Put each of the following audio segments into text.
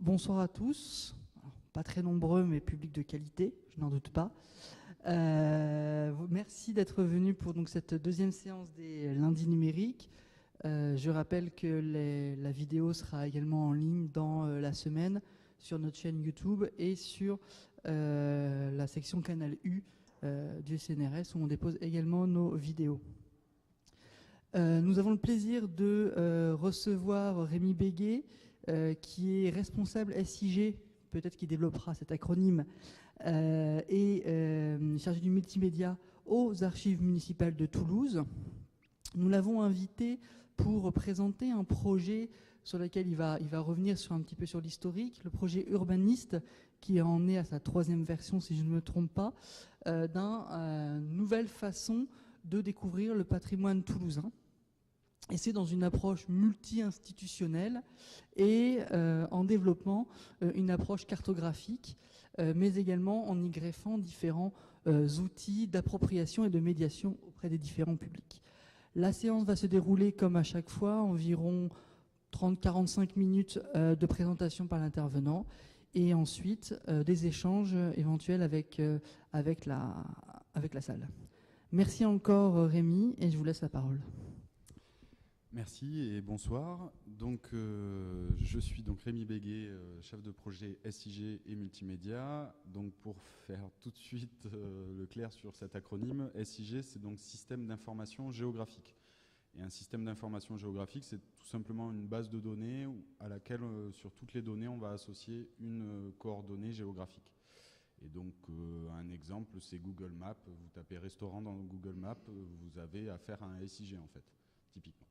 Bonsoir à tous. Alors, pas très nombreux, mais public de qualité, je n'en doute pas. Merci d'être venus pour donc, cette deuxième séance des lundis numériques. Je rappelle que la vidéo sera également en ligne dans la semaine sur notre chaîne YouTube et sur la section Canal U du CNRS où on dépose également nos vidéos. Nous avons le plaisir de recevoir Rémi Béguet, qui est responsable SIG, peut-être qu'il développera cet acronyme, et chargé du multimédia aux Archives municipales de Toulouse. Nous l'avons invité pour présenter un projet sur lequel il va revenir un petit peu sur l'historique, le projet Urbaniste, qui en est à sa 3e version, si je ne me trompe pas, d'une nouvelle façon de découvrir le patrimoine toulousain. Et c'est dans une approche multi-institutionnelle et en développant une approche cartographique, mais également en y greffant différents outils d'appropriation et de médiation auprès des différents publics. La séance va se dérouler comme à chaque fois, environ 30-45 minutes de présentation par l'intervenant et ensuite des échanges éventuels avec la salle. Merci encore Rémi et je vous laisse la parole. Merci et bonsoir. Donc, je suis donc Rémi Béguet, chef de projet SIG et multimédia. Donc, pour faire tout de suite le clair sur cet acronyme, SIG, c'est donc Système d'information géographique. Et un système d'information géographique, c'est tout simplement une base de données à laquelle, sur toutes les données, on va associer une coordonnée géographique. Et donc, un exemple, c'est Google Maps. Vous tapez restaurant dans Google Maps, vous avez affaire à un SIG, en fait, typiquement.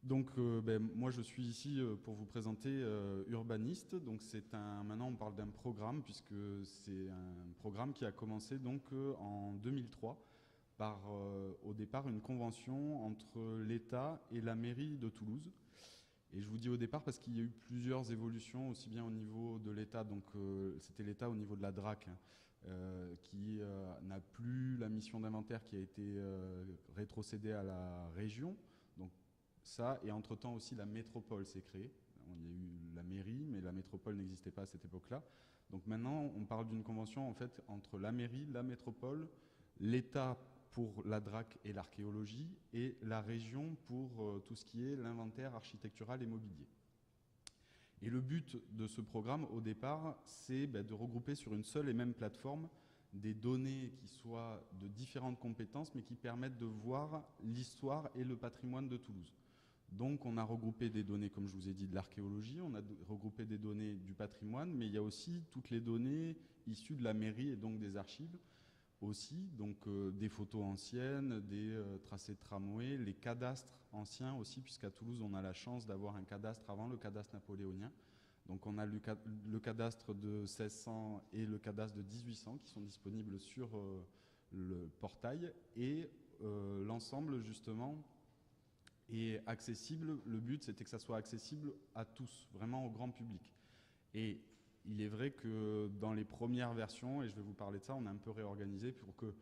Donc, moi, je suis ici pour vous présenter Urbaniste. Donc, maintenant, on parle d'un programme, puisque c'est un programme qui a commencé donc, en 2003 par, au départ, une convention entre l'État et la mairie de Toulouse. Et je vous dis au départ parce qu'il y a eu plusieurs évolutions, aussi bien au niveau de l'État, donc c'était l'État au niveau de la DRAC, qui n'a plus la mission d'inventaire qui a été rétrocédée à la région. Donc, ça, et entre-temps aussi la métropole s'est créée. Il y a eu la mairie, mais la métropole n'existait pas à cette époque-là. Donc maintenant, on parle d'une convention en fait entre la mairie, la métropole, l'État pour la DRAC et l'archéologie, et la région pour tout ce qui est l'inventaire architectural et mobilier. Et le but de ce programme, au départ, c'est de regrouper sur une seule et même plateforme des données qui soient de différentes compétences, mais qui permettent de voir l'histoire et le patrimoine de Toulouse. Donc on a regroupé des données, comme je vous ai dit, de l'archéologie, on a regroupé des données du patrimoine, mais il y a aussi toutes les données issues de la mairie et donc des archives aussi, donc des photos anciennes, des tracés de tramway, les cadastres anciens aussi, puisqu'à Toulouse on a la chance d'avoir un cadastre avant le cadastre napoléonien. Donc on a le cadastre de 1600 et le cadastre de 1800 qui sont disponibles sur le portail, et l'ensemble justement est accessible. Le but, c'était que ça soit accessible à tous, vraiment au grand public. Et il est vrai que dans les premières versions, et je vais vous parler de ça, on a un peu réorganisé pour que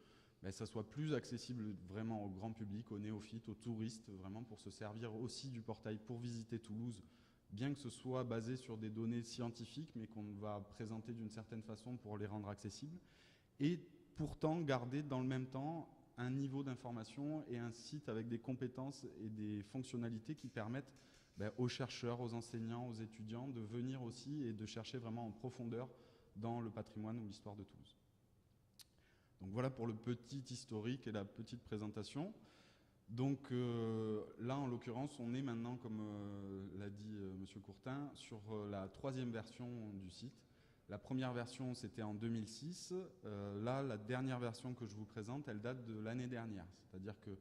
ça soit plus accessible vraiment au grand public, aux néophytes, aux touristes, vraiment pour se servir aussi du portail pour visiter Toulouse, bien que ce soit basé sur des données scientifiques, mais qu'on va présenter d'une certaine façon pour les rendre accessibles, et pourtant garder dans le même temps un niveau d'information et un site avec des compétences et des fonctionnalités qui permettent aux chercheurs, aux enseignants, aux étudiants de venir aussi et de chercher vraiment en profondeur dans le patrimoine ou l'histoire de Toulouse. Donc voilà pour le petit historique et la petite présentation. Donc là, en l'occurrence, on est maintenant, comme l'a dit M. Courtin, sur la 3e version du site. La première version, c'était en 2006. Là, la dernière version que je vous présente, elle date de l'année dernière. C'est-à-dire que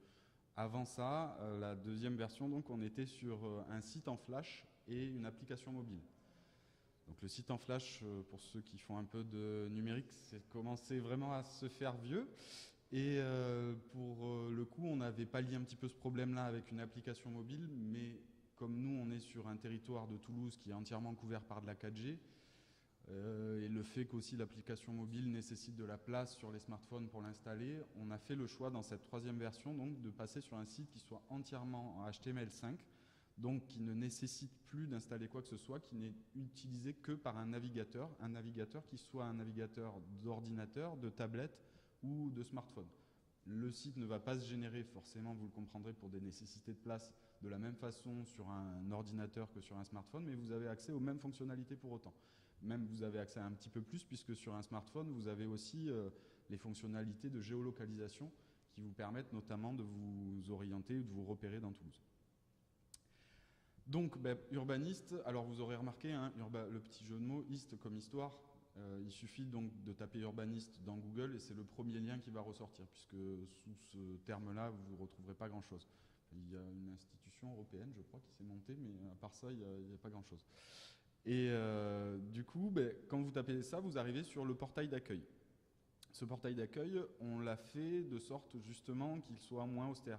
avant ça, la 2e version, donc, on était sur un site en flash et une application mobile. Donc le site en flash, pour ceux qui font un peu de numérique, c'est commencé vraiment à se faire vieux. Et pour le coup, on avait pallié un petit peu ce problème-là avec une application mobile, mais comme nous, on est sur un territoire de Toulouse qui est entièrement couvert par de la 4G, et le fait qu'aussi l'application mobile nécessite de la place sur les smartphones pour l'installer, on a fait le choix dans cette 3e version donc, de passer sur un site qui soit entièrement en HTML5. donc qui ne nécessite plus d'installer quoi que ce soit, qui n'est utilisé que par un navigateur qui soit un navigateur d'ordinateur, de tablette ou de smartphone. Le site ne va pas se générer forcément, vous le comprendrez, pour des nécessités de place de la même façon sur un ordinateur que sur un smartphone, mais vous avez accès aux mêmes fonctionnalités pour autant. Même vous avez accès à un petit peu plus, puisque sur un smartphone, vous avez aussi les fonctionnalités de géolocalisation qui vous permettent notamment de vous orienter ou de vous repérer dans Toulouse. Donc, urbaniste, alors vous aurez remarqué le petit jeu de mots, ist comme histoire. Il suffit donc de taper urbaniste dans Google et c'est le premier lien qui va ressortir, puisque sous ce terme-là, vous ne retrouverez pas grand-chose. Il y a une institution européenne, je crois, qui s'est montée, mais à part ça, il n'y a pas grand-chose. Et du coup, quand vous tapez ça, vous arrivez sur le portail d'accueil. Ce portail d'accueil, on l'a fait de sorte justement qu'il soit moins austère.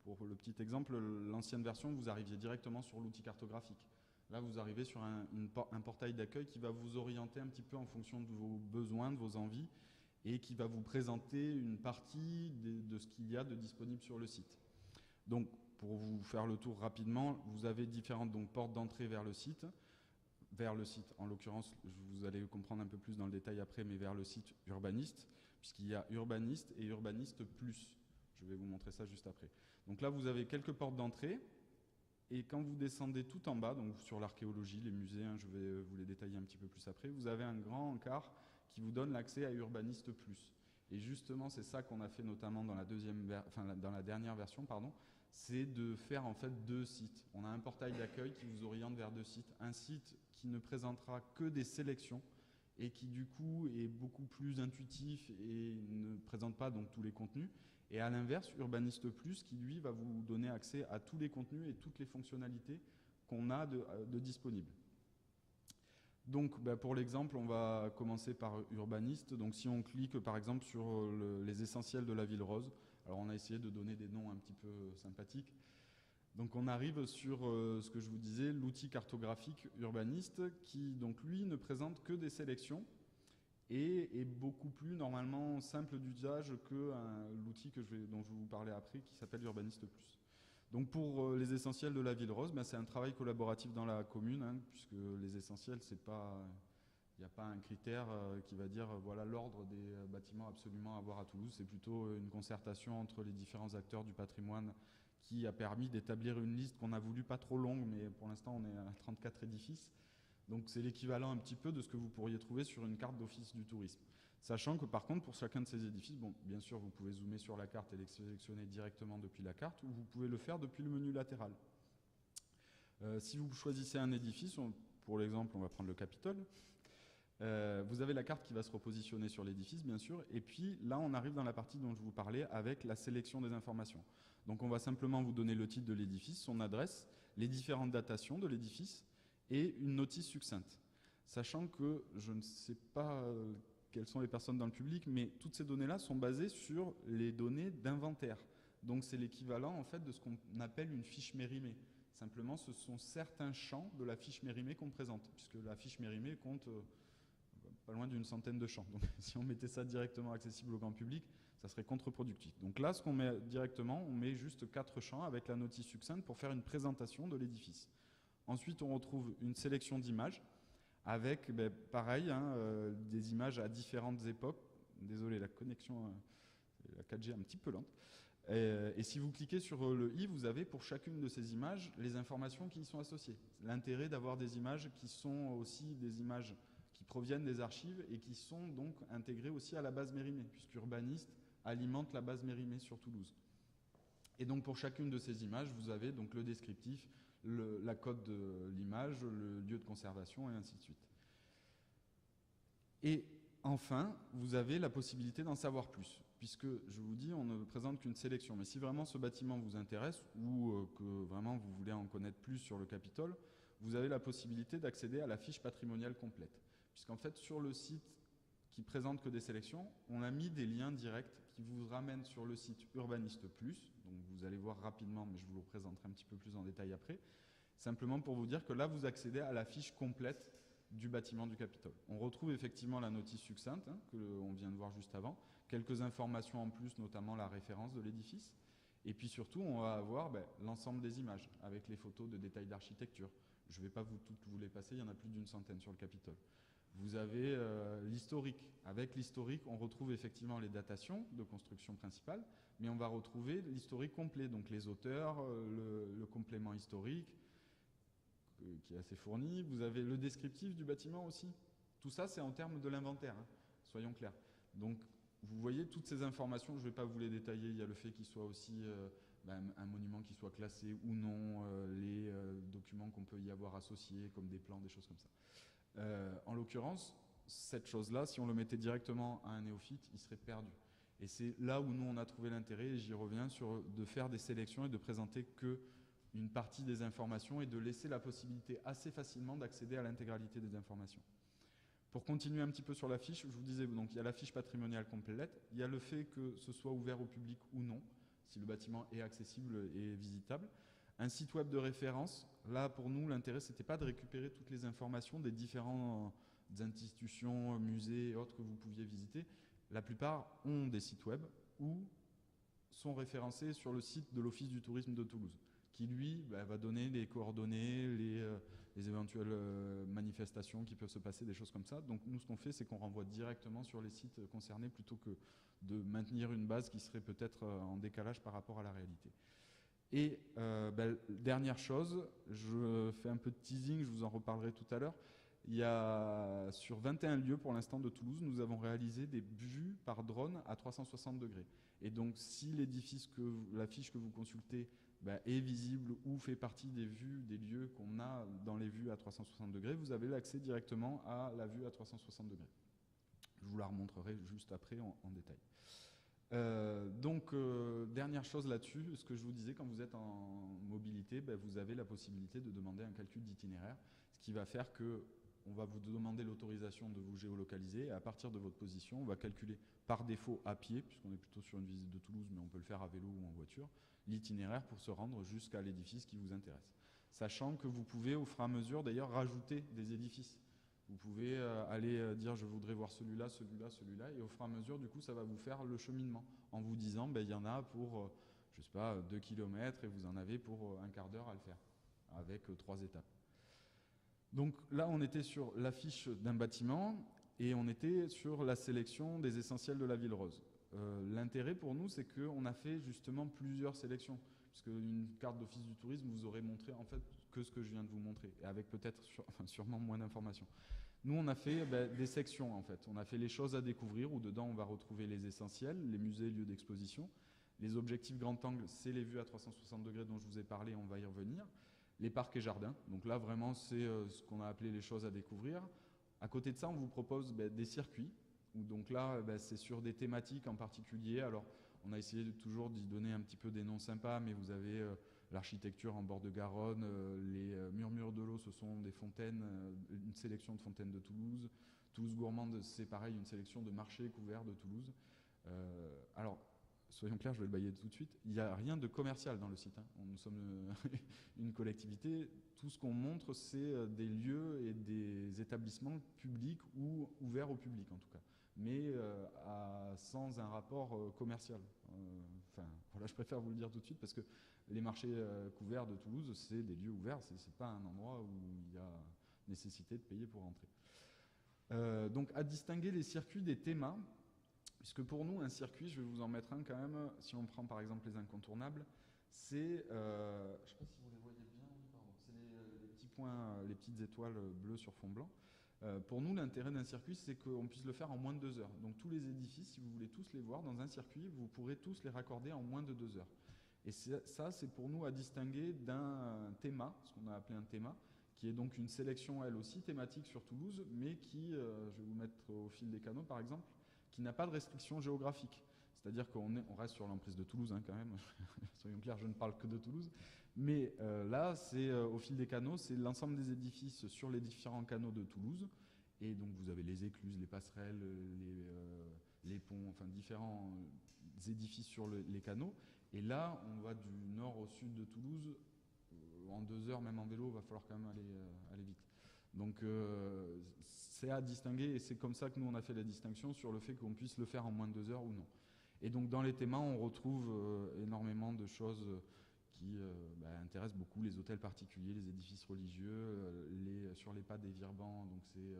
Pour le petit exemple, l'ancienne version, vous arriviez directement sur l'outil cartographique. Là, vous arrivez sur un portail d'accueil qui va vous orienter un petit peu en fonction de vos besoins, de vos envies, et qui va vous présenter une partie de ce qu'il y a de disponible sur le site. Donc, pour vous faire le tour rapidement, vous avez différentes portes d'entrée vers le site. En l'occurrence, vous allez comprendre un peu plus dans le détail après, mais vers le site Urbaniste, puisqu'il y a Urbaniste et Urbaniste Plus. Je vais vous montrer ça juste après. Donc là, vous avez quelques portes d'entrée, et quand vous descendez tout en bas, donc sur l'archéologie, les musées, je vais vous les détailler un petit peu plus après, vous avez un grand encart qui vous donne l'accès à Urbaniste Plus. Et justement, c'est ça qu'on a fait notamment dans la dernière version, c'est de faire en fait deux sites. On a un portail d'accueil qui vous oriente vers deux sites. Un site qui ne présentera que des sélections et qui du coup est beaucoup plus intuitif et ne présente pas donc tous les contenus. Et à l'inverse, Urbaniste Plus qui lui va vous donner accès à tous les contenus et toutes les fonctionnalités qu'on a de disponibles. Donc pour l'exemple, on va commencer par Urbaniste. Donc si on clique par exemple sur les essentiels de la ville rose, alors on a essayé de donner des noms un petit peu sympathiques. Donc on arrive sur ce que je vous disais, l'outil cartographique Urbaniste qui donc lui ne présente que des sélections et est beaucoup plus normalement simple d'usage que l'outil dont je vais vous parler après qui s'appelle Urbaniste Plus. Donc pour les essentiels de la ville rose, c'est un travail collaboratif dans la commune, puisque les essentiels, il n'y a pas un critère qui va dire voilà l'ordre des bâtiments absolument à voir à Toulouse. C'est plutôt une concertation entre les différents acteurs du patrimoine qui a permis d'établir une liste qu'on a voulu pas trop longue, mais pour l'instant on est à 34 édifices. Donc c'est l'équivalent un petit peu de ce que vous pourriez trouver sur une carte d'office du tourisme. Sachant que par contre pour chacun de ces édifices, bien sûr vous pouvez zoomer sur la carte et les sélectionner directement depuis la carte, ou vous pouvez le faire depuis le menu latéral. Si vous choisissez un édifice, pour l'exemple on va prendre le Capitole, vous avez la carte qui va se repositionner sur l'édifice, bien sûr, et puis là on arrive dans la partie dont je vous parlais avec la sélection des informations. Donc on va simplement vous donner le titre de l'édifice, son adresse, les différentes datations de l'édifice et une notice succincte. Sachant que je ne sais pas quelles sont les personnes dans le public, mais toutes ces données-là sont basées sur les données d'inventaire. Donc c'est l'équivalent en fait de ce qu'on appelle une fiche Mérimée. Simplement, ce sont certains champs de la fiche Mérimée qu'on présente, puisque la fiche Mérimée compte pas loin d'une centaine de champs. Donc si on mettait ça directement accessible au grand public, ça serait contre-productif. Donc là, ce qu'on met directement, on met juste 4 champs avec la notice succincte pour faire une présentation de l'édifice. Ensuite, on retrouve une sélection d'images avec, pareil, des images à différentes époques. Désolé, la connexion, la 4G est un petit peu lente. Et si vous cliquez sur le i, vous avez pour chacune de ces images les informations qui y sont associées. L'intérêt d'avoir des images qui sont aussi des images qui proviennent des archives et qui sont donc intégrées aussi à la base Mérimée, puisqu'Urbaniste alimente la base Mérimée sur Toulouse. Et donc pour chacune de ces images, vous avez donc le descriptif, la code de l'image, le lieu de conservation et ainsi de suite. Et enfin, vous avez la possibilité d'en savoir plus, puisque je vous dis, on ne présente qu'une sélection. Mais si vraiment ce bâtiment vous intéresse ou que vraiment vous voulez en connaître plus sur le Capitole, vous avez la possibilité d'accéder à la fiche patrimoniale complète. Puisqu'en fait, sur le site qui présente que des sélections, on a mis des liens directs qui vous ramènent sur le site Urbaniste Plus. Donc vous allez voir rapidement, mais je vous le présenterai un petit peu plus en détail après. Simplement pour vous dire que là, vous accédez à la fiche complète du bâtiment du Capitole. On retrouve effectivement la notice succincte, que l'on vient de voir juste avant, quelques informations en plus, notamment la référence de l'édifice. Et puis surtout, on va avoir l'ensemble des images, avec les photos de détails d'architecture. Je ne vais pas toutes vous les passer, il y en a plus d'une centaine sur le Capitole. Vous avez l'historique. Avec l'historique, on retrouve effectivement les datations de construction principale, mais on va retrouver l'historique complet, donc les auteurs, le complément historique, qui est assez fourni. Vous avez le descriptif du bâtiment aussi. Tout ça, c'est en termes de l'inventaire, hein, soyons clairs. Donc, vous voyez toutes ces informations, je ne vais pas vous les détailler. Il y a le fait qu'il soit aussi un monument qui soit classé ou non, les documents qu'on peut y avoir associés, comme des plans, des choses comme ça. En l'occurrence, cette chose-là, si on le mettait directement à un néophyte, il serait perdu. Et c'est là où nous, on a trouvé l'intérêt, et j'y reviens, de faire des sélections et de présenter qu'une partie des informations et de laisser la possibilité assez facilement d'accéder à l'intégralité des informations. Pour continuer un petit peu sur la fiche, je vous disais, donc il y a la fiche patrimoniale complète, il y a le fait que ce soit ouvert au public ou non, si le bâtiment est accessible et visitable. Un site web de référence, là pour nous l'intérêt c'était pas de récupérer toutes les informations des différentes institutions, musées et autres que vous pouviez visiter. La plupart ont des sites web ou sont référencés sur le site de l'Office du tourisme de Toulouse, qui lui va donner les coordonnées, les éventuelles manifestations qui peuvent se passer, des choses comme ça. Donc nous, ce qu'on fait, c'est qu'on renvoie directement sur les sites concernés plutôt que de maintenir une base qui serait peut-être en décalage par rapport à la réalité. Et dernière chose, je fais un peu de teasing, je vous en reparlerai tout à l'heure. Il y a sur 21 lieux pour l'instant de Toulouse, nous avons réalisé des vues par drone à 360 degrés. Et donc si l'édifice, la fiche que vous consultez est visible ou fait partie des vues, des lieux qu'on a dans les vues à 360 degrés, vous avez l'accès directement à la vue à 360 degrés. Je vous la remontrerai juste après en détail. Dernière chose là-dessus, ce que je vous disais, quand vous êtes en mobilité, vous avez la possibilité de demander un calcul d'itinéraire, ce qui va faire que on va vous demander l'autorisation de vous géolocaliser et à partir de votre position, on va calculer par défaut à pied, puisqu'on est plutôt sur une visite de Toulouse, mais on peut le faire à vélo ou en voiture, l'itinéraire pour se rendre jusqu'à l'édifice qui vous intéresse. Sachant que vous pouvez au fur et à mesure d'ailleurs rajouter des édifices. Vous pouvez aller dire je voudrais voir celui-là, celui-là, celui-là, et au fur et à mesure, du coup, ça va vous faire le cheminement en vous disant il y en a pour, je sais pas, 2 km et vous en avez pour un quart d'heure à le faire, avec 3 étapes. Donc là, on était sur l'affiche d'un bâtiment et on était sur la sélection des essentiels de la Ville Rose. L'intérêt pour nous, c'est qu'on a fait justement plusieurs sélections, puisque une carte d'office du tourisme vous aurait montré en fait que ce que je viens de vous montrer, et avec peut-être sûrement moins d'informations. Nous, on a fait des sections en fait. On a fait les choses à découvrir, où dedans on va retrouver les essentiels, les musées, lieux d'exposition. Les objectifs grand angle, c'est les vues à 360 degrés dont je vous ai parlé, on va y revenir. Les parcs et jardins, donc là vraiment c'est ce qu'on a appelé les choses à découvrir. À côté de ça, on vous propose des circuits, où donc là c'est sur des thématiques en particulier. Alors on a essayé toujours d'y donner un petit peu des noms sympas, mais vous avez l'architecture en bord de Garonne, les murmures de l'eau, ce sont des fontaines, une sélection de fontaines de Toulouse. Toulouse gourmande, c'est pareil, une sélection de marchés couverts de Toulouse. Alors, soyons clairs, je vais le bailler tout de suite, il n'y a rien de commercial dans le site. Hein. Nous sommes une collectivité. Tout ce qu'on montre, c'est des lieux et des établissements publics ou ouverts au public en tout cas, mais sans un rapport commercial. Voilà, je préfère vous le dire tout de suite parce que les marchés couverts de Toulouse, c'est des lieux ouverts, c'est pas un endroit où il y a nécessité de payer pour entrer. Donc à distinguer les circuits des thémas, puisque pour nous un circuit, je vais vous en mettre un quand même, si on prend par exemple les incontournables, c'est, je ne sais pas si vous les voyez bien, c'est les petits points, les petites étoiles bleues sur fond blanc. Pour nous, l'intérêt d'un circuit, c'est qu'on puisse le faire en moins de 2 heures. Donc tous les édifices, si vous voulez tous les voir dans un circuit, vous pourrez tous les raccorder en moins de 2 heures. Et ça, c'est pour nous à distinguer d'un théma, ce qu'on a appelé un théma, qui est donc une sélection, elle aussi, thématique sur Toulouse, mais qui, je vais vous mettre au fil des canaux par exemple, qui n'a pas de restriction géographique. C'est-à-dire qu'on reste sur l'emprise de Toulouse, hein, quand même, soyons clairs, je ne parle que de Toulouse. Mais là, c'est au fil des canaux, c'est l'ensemble des édifices sur les différents canaux de Toulouse. Et donc vous avez les écluses, les passerelles, les ponts, enfin différents édifices sur les canaux. Et là, on va du nord au sud de Toulouse. En 2 heures, même en vélo, il va falloir quand même aller vite. Donc c'est à distinguer et c'est comme ça que nous on a fait la distinction sur le fait qu'on puisse le faire en moins de 2 heures ou non. Et donc dans les thémas, on retrouve énormément de choses qui intéressent beaucoup les hôtels particuliers, les édifices religieux, sur les pas des virbans, donc c'est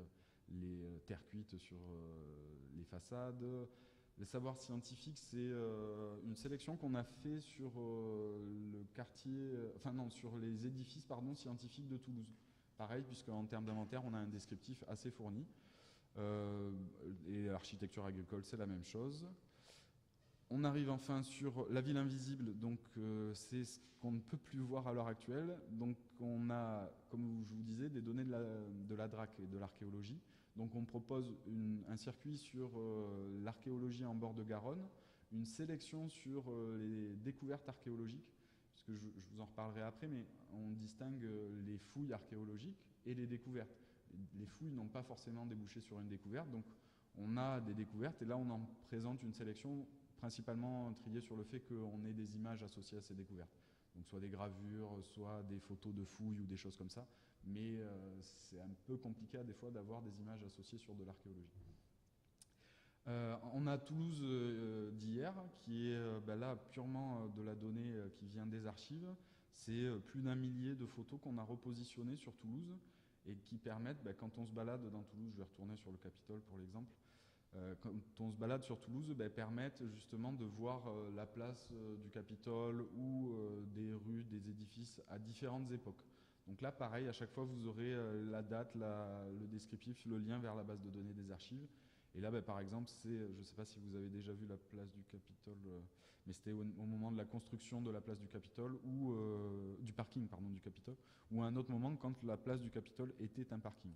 les terres cuites sur les façades. Les savoirs scientifiques, c'est une sélection qu'on a fait sur le quartier, sur les édifices scientifiques de Toulouse. Pareil, puisque en termes d'inventaire, on a un descriptif assez fourni. Et l'architecture agricole, c'est la même chose. On arrive enfin sur la ville invisible, donc c'est ce qu'on ne peut plus voir à l'heure actuelle. Donc on a, comme je vous disais, des données de la DRAC et de l'archéologie. Donc on propose un circuit sur l'archéologie en bord de Garonne, une sélection sur les découvertes archéologiques, puisque je vous en reparlerai après, mais on distingue les fouilles archéologiques et les découvertes. Les fouilles n'ont pas forcément débouché sur une découverte, donc on a des découvertes, et là on en présente une sélection principalement triée sur le fait qu'on ait des images associées à ces découvertes. Donc soit des gravures, soit des photos de fouilles ou des choses comme ça, mais c'est un peu compliqué des fois d'avoir des images associées sur de l'archéologie. On a Toulouse d'hier, qui est là purement de la donnée qui vient des archives. C'est plus d'1 millier de photos qu'on a repositionnées sur Toulouse et qui permettent, quand on se balade dans Toulouse, je vais retourner sur le Capitole pour l'exemple, quand on se balade sur Toulouse, permettent justement de voir la place du Capitole ou des rues, des édifices à différentes époques. Donc là, pareil, à chaque fois, vous aurez la date, le descriptif, le lien vers la base de données des archives. Et là, par exemple, je ne sais pas si vous avez déjà vu la place du Capitole, mais c'était au moment de la construction de la place du Capitole, ou du parking, pardon, du Capitole, ou à un autre moment quand la place du Capitole était un parking.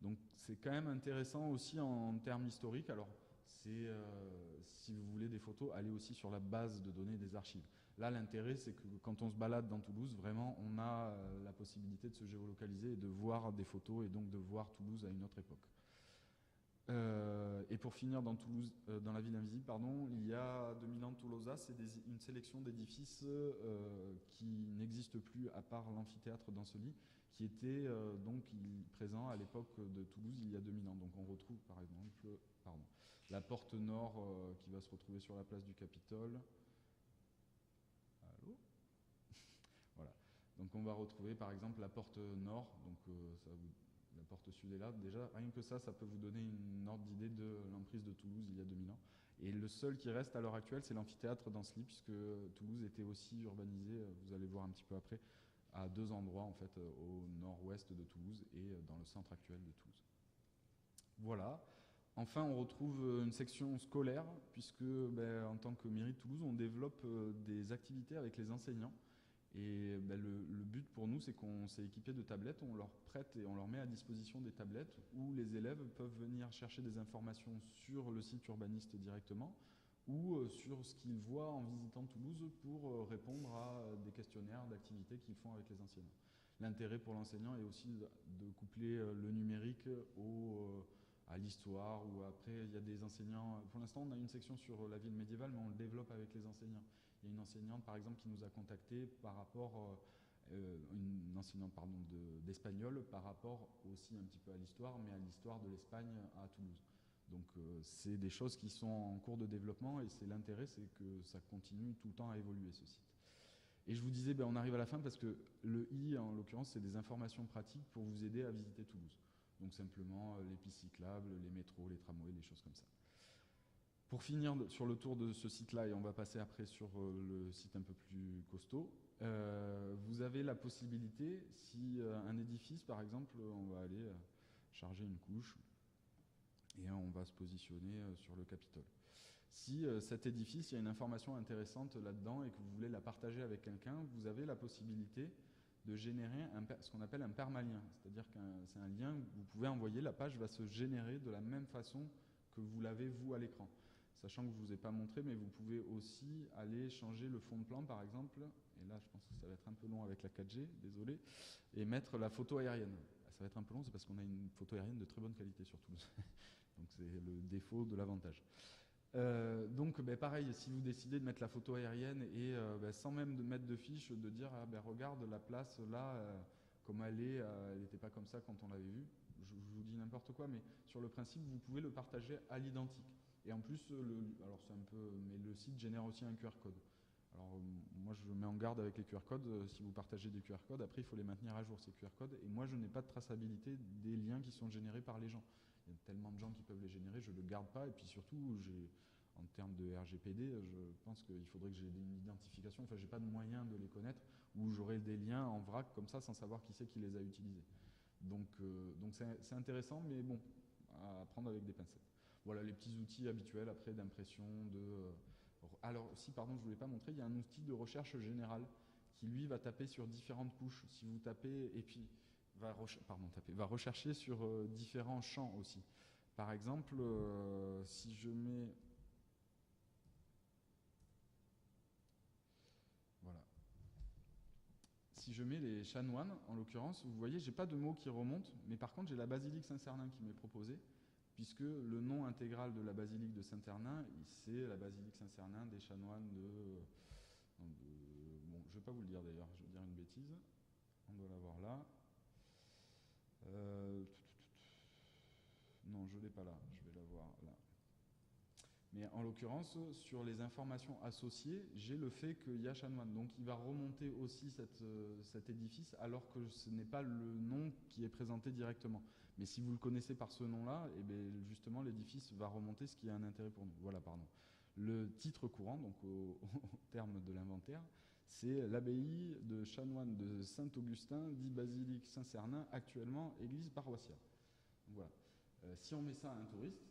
Donc c'est quand même intéressant aussi en termes historiques. Alors, si vous voulez des photos, allez aussi sur la base de données des archives. Là, l'intérêt, c'est que quand on se balade dans Toulouse, vraiment, on a la possibilité de se géolocaliser et de voir des photos et donc de voir Toulouse à une autre époque. Et pour finir dans Toulouse, dans la ville invisible, pardon, il y a 2000 ans de Tolosa, c'est une sélection d'édifices qui n'existent plus à part l'amphithéâtre d'Ancely, qui était donc présent à l'époque de Toulouse il y a 2000 ans. Donc on retrouve par exemple la porte nord qui va se retrouver sur la place du Capitole. Allô. Voilà. Donc on va retrouver par exemple la porte nord, donc la porte sud est là. Déjà, rien que ça peut vous donner une ordre d'idée de l'emprise de Toulouse il y a 2000 ans. Et le seul qui reste à l'heure actuelle, c'est l'amphithéâtre d'Ancely, puisque Toulouse était aussi urbanisée, vous allez voir un petit peu après, à 2 endroits, en fait, au nord-ouest de Toulouse et dans le centre actuel de Toulouse. Voilà. Enfin, on retrouve une section scolaire, puisque en tant que mairie de Toulouse, on développe des activités avec les enseignants. Et le but pour nous, c'est qu'on s'est équipé de tablettes, on leur prête et on leur met à disposition des tablettes où les élèves peuvent venir chercher des informations sur le site urbaniste directement ou sur ce qu'ils voient en visitant Toulouse pour répondre à des questionnaires d'activités qu'ils font avec les enseignants. L'intérêt pour l'enseignant est aussi de coupler le numérique à l'histoire, ou après il y a des enseignants, pour l'instant on a une section sur la ville médiévale, mais on le développe avec les enseignants. Il y a une enseignante par exemple qui nous a contacté par rapport, une enseignante d'espagnol par rapport aussi un petit peu à l'histoire, mais à l'histoire de l'Espagne à Toulouse. Donc c'est des choses qui sont en cours de développement et c'est l'intérêt, c'est que ça continue tout le temps à évoluer ce site. Et je vous disais, on arrive à la fin parce que le I en l'occurrence c'est des informations pratiques pour vous aider à visiter Toulouse. Donc simplement les pistes cyclables, les métros, les tramways, des choses comme ça. Pour finir sur le tour de ce site-là, et on va passer après sur le site un peu plus costaud, vous avez la possibilité, si un édifice, par exemple, on va aller charger une couche et on va se positionner sur le Capitole. Si cet édifice, il y a une information intéressante là-dedans et que vous voulez la partager avec quelqu'un, vous avez la possibilité de générer ce qu'on appelle un permalien. C'est-à-dire que c'est un lien que vous pouvez envoyer, la page va se générer de la même façon que vous l'avez vous à l'écran. Sachant que je ne vous ai pas montré, mais vous pouvez aussi aller changer le fond de plan par exemple, et là je pense que ça va être un peu long avec la 4G, désolé, et mettre la photo aérienne. Ça va être un peu long, c'est parce qu'on a une photo aérienne de très bonne qualité sur Toulouse. Donc c'est le défaut de l'avantage. Donc pareil, si vous décidez de mettre la photo aérienne et sans même de mettre de fiche, de dire regarde la place là, comme elle est, elle n'était pas comme ça quand on l'avait vue. Je vous dis n'importe quoi, mais sur le principe, vous pouvez le partager à l'identique. Et en plus, alors c'est un peu, mais le site génère aussi un QR code. Alors moi je mets en garde avec les QR codes, si vous partagez des QR codes, après il faut les maintenir à jour ces QR codes, et moi je n'ai pas de traçabilité des liens qui sont générés par les gens. Il y a tellement de gens qui peuvent les générer, je ne le garde pas, et puis surtout en termes de RGPD, je pense qu'il faudrait que j'ai une identification, enfin j'ai pas de moyen de les connaître, où j'aurai des liens en vrac comme ça sans savoir qui c'est qui les a utilisés. Donc c'est intéressant, mais bon, à prendre avec des pincettes. Voilà les petits outils habituels après d'impression, alors aussi, pardon, je ne voulais pas montrer, il y a un outil de recherche générale qui, lui, va taper sur différentes couches. Si vous tapez, et puis va rechercher sur différents champs aussi. Par exemple, si je mets... Voilà. Si je mets les chanoines, en l'occurrence, vous voyez, j'ai pas de mots qui remontent, mais par contre, j'ai la basilique Saint-Cernin qui m'est proposée, puisque le nom intégral de la basilique de Saint-Cernin, c'est la basilique Saint-Cernin des chanoines bon, je ne vais pas vous le dire d'ailleurs, je vais dire une bêtise. On doit l'avoir là. Non, je ne l'ai pas là, je vais l'avoir là. Mais en l'occurrence, sur les informations associées, j'ai le fait qu'il y a chanoine. Donc il va remonter aussi cet édifice, alors que ce n'est pas le nom qui est présenté directement. Mais si vous le connaissez par ce nom-là, et bien justement l'édifice va remonter, ce qui a un intérêt pour nous. Voilà, pardon. Le titre courant, donc au terme de l'inventaire, c'est l'abbaye de chanoine de Saint-Augustin, dit basilique Saint-Cernin, actuellement église paroissiale. Donc voilà. Si on met ça à un touriste,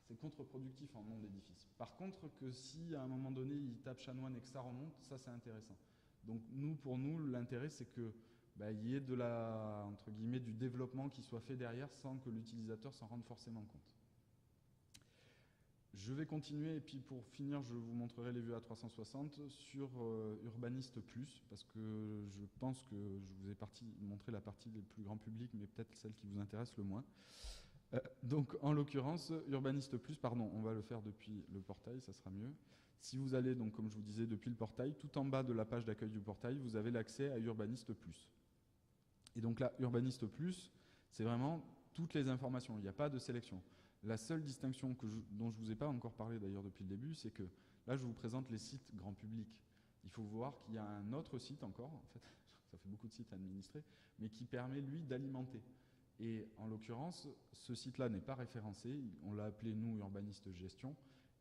c'est contre-productif en nom d'édifice. Par contre, que si à un moment donné il tape chanoine et que ça remonte, ça c'est intéressant. Donc pour nous, l'intérêt c'est que il y ait entre guillemets, du développement qui soit fait derrière sans que l'utilisateur s'en rende forcément compte. Je vais continuer et puis pour finir, je vous montrerai les vues à 360 sur Urbaniste Plus, parce que je pense que je vous ai montré la partie du plus grand public, mais peut-être celle qui vous intéresse le moins. Donc en l'occurrence, Urbaniste Plus, pardon, on va le faire depuis le portail, ça sera mieux. Si vous allez, donc comme je vous disais, depuis le portail, tout en bas de la page d'accueil du portail, vous avez l'accès à Urbaniste Plus. Et donc là, Urbaniste Plus, c'est vraiment toutes les informations, il n'y a pas de sélection. La seule distinction dont je ne vous ai pas encore parlé d'ailleurs depuis le début, c'est que là, je vous présente les sites grand public. Il faut voir qu'il y a un autre site encore, en fait, ça fait beaucoup de sites à administrer, mais qui permet, lui, d'alimenter. Et en l'occurrence, ce site-là n'est pas référencé, on l'a appelé, nous, Urbaniste Gestion,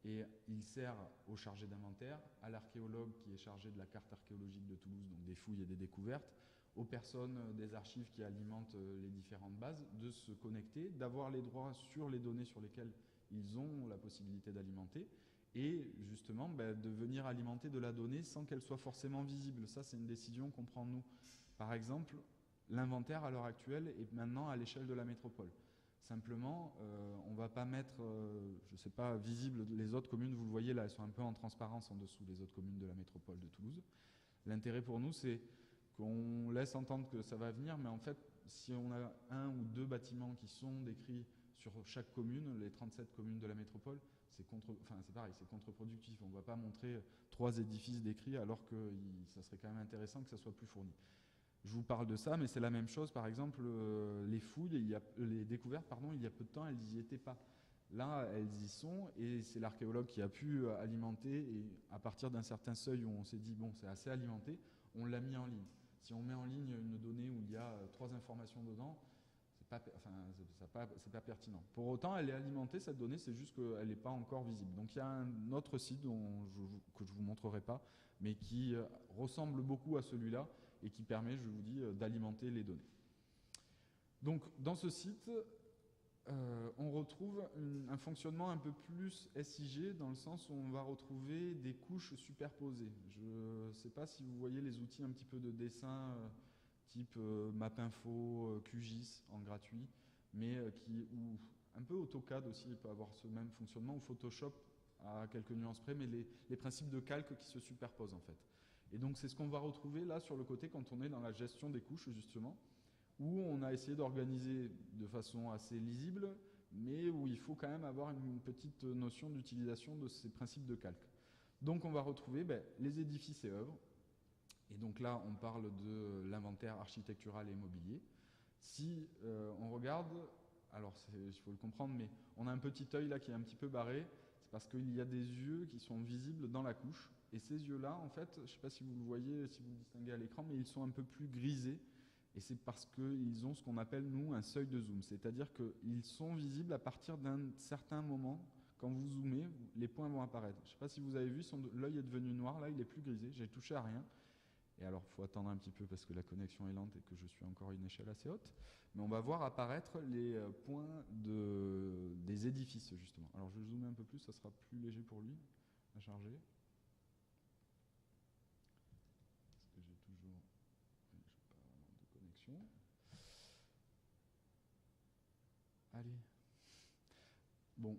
et il sert au chargé d'inventaire, à l'archéologue qui est chargé de la carte archéologique de Toulouse, donc des fouilles et des découvertes, aux personnes des archives qui alimentent les différentes bases, de se connecter, d'avoir les droits sur les données sur lesquelles ils ont la possibilité d'alimenter, et justement de venir alimenter de la donnée sans qu'elle soit forcément visible. Ça, c'est une décision qu'on prend nous. Par exemple, l'inventaire à l'heure actuelle est maintenant à l'échelle de la métropole. Simplement, on ne va pas mettre, je ne sais pas, visible les autres communes, vous le voyez là, elles sont un peu en transparence en dessous des autres communes de la métropole de Toulouse. L'intérêt pour nous, c'est qu'on laisse entendre que ça va venir, mais en fait, si on a un ou deux bâtiments qui sont décrits sur chaque commune, les 37 communes de la métropole, c'est pareil, c'est contre-productif. On ne va pas montrer 3 édifices décrits alors que ça serait quand même intéressant que ça soit plus fourni. Je vous parle de ça, mais c'est la même chose, par exemple, les fouilles, les découvertes, pardon, il y a peu de temps, elles n'y étaient pas. Là, elles y sont, et c'est l'archéologue qui a pu alimenter, et à partir d'un certain seuil où on s'est dit, bon, c'est assez alimenté, on l'a mis en ligne. Si on met en ligne une donnée où il y a 3 informations dedans, c'est pas pertinent. Pour autant, elle est alimentée, cette donnée, c'est juste qu'elle n'est pas encore visible. Donc il y a un autre site que je ne vous montrerai pas, mais qui ressemble beaucoup à celui-là, et qui permet, je vous dis, d'alimenter les données. Donc, dans ce site, on retrouve un fonctionnement un peu plus SIG, dans le sens où on va retrouver des couches superposées. Je ne sais pas si vous voyez les outils un petit peu de dessin, type Mapinfo, QGIS en gratuit, mais ou un peu AutoCAD aussi peut avoir ce même fonctionnement, ou Photoshop à quelques nuances près, mais les principes de calque qui se superposent en fait. Et donc c'est ce qu'on va retrouver là sur le côté quand on est dans la gestion des couches justement, où on a essayé d'organiser de façon assez lisible, mais où il faut quand même avoir une petite notion d'utilisation de ces principes de calque. Donc on va retrouver les édifices et œuvres, et donc là on parle de l'inventaire architectural et immobilier. Si on regarde, alors il faut le comprendre, mais on a un petit œil là qui est un petit peu barré, C'est parce qu'il y a des yeux qui sont visibles dans la couche. Et ces yeux-là, en fait, je ne sais pas si vous le voyez, si vous le distinguez à l'écran, mais ils sont un peu plus grisés. Et c'est parce qu'ils ont ce qu'on appelle, nous, un seuil de zoom. C'est-à-dire qu'ils sont visibles à partir d'un certain moment. Quand vous zoomez, les points vont apparaître. Je ne sais pas si vous avez vu, l'œil est devenu noir, là il est plus grisé, j'ai touché à rien. Et alors il faut attendre un petit peu parce que la connexion est lente et que je suis encore à une échelle assez haute. Mais on va voir apparaître les points des édifices justement. Alors je vais zoomer un peu plus, ça sera plus léger pour lui à charger. Parce que j'ai toujours... Je n'ai pas vraiment de connexion. Allez. Bon,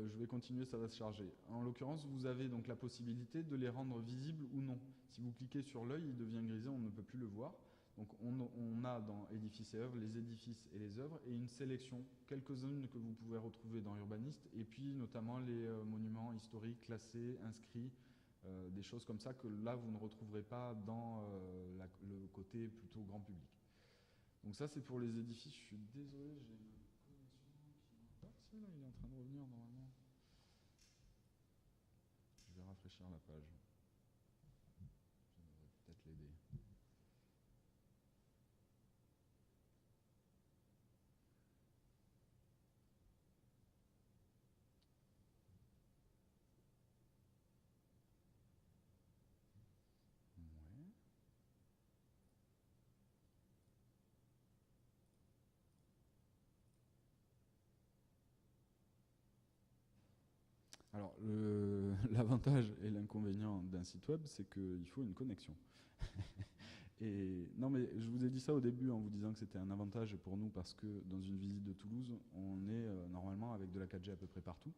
je vais continuer, ça va se charger. En l'occurrence, vous avez donc la possibilité de les rendre visibles ou non. Si vous cliquez sur l'œil, il devient grisé, on ne peut plus le voir. Donc on a dans édifices et œuvres les édifices et les œuvres et une sélection, quelques-unes que vous pouvez retrouver dans Urbaniste, et puis notamment les monuments historiques classés, inscrits, des choses comme ça que là vous ne retrouverez pas dans le côté plutôt grand public. Donc ça c'est pour les édifices, je suis désolé, j'ai une connexion qui... Ah si, là il est en train de revenir normalement. Je vais rafraîchir la page. Ça devrait peut-être l'aider. Alors, l'avantage et l'inconvénient d'un site web, c'est qu'il faut une connexion. Et non, mais je vous ai dit ça au début en vous disant que c'était un avantage pour nous parce que dans une visite de Toulouse, on est normalement avec de la 4G à peu près partout.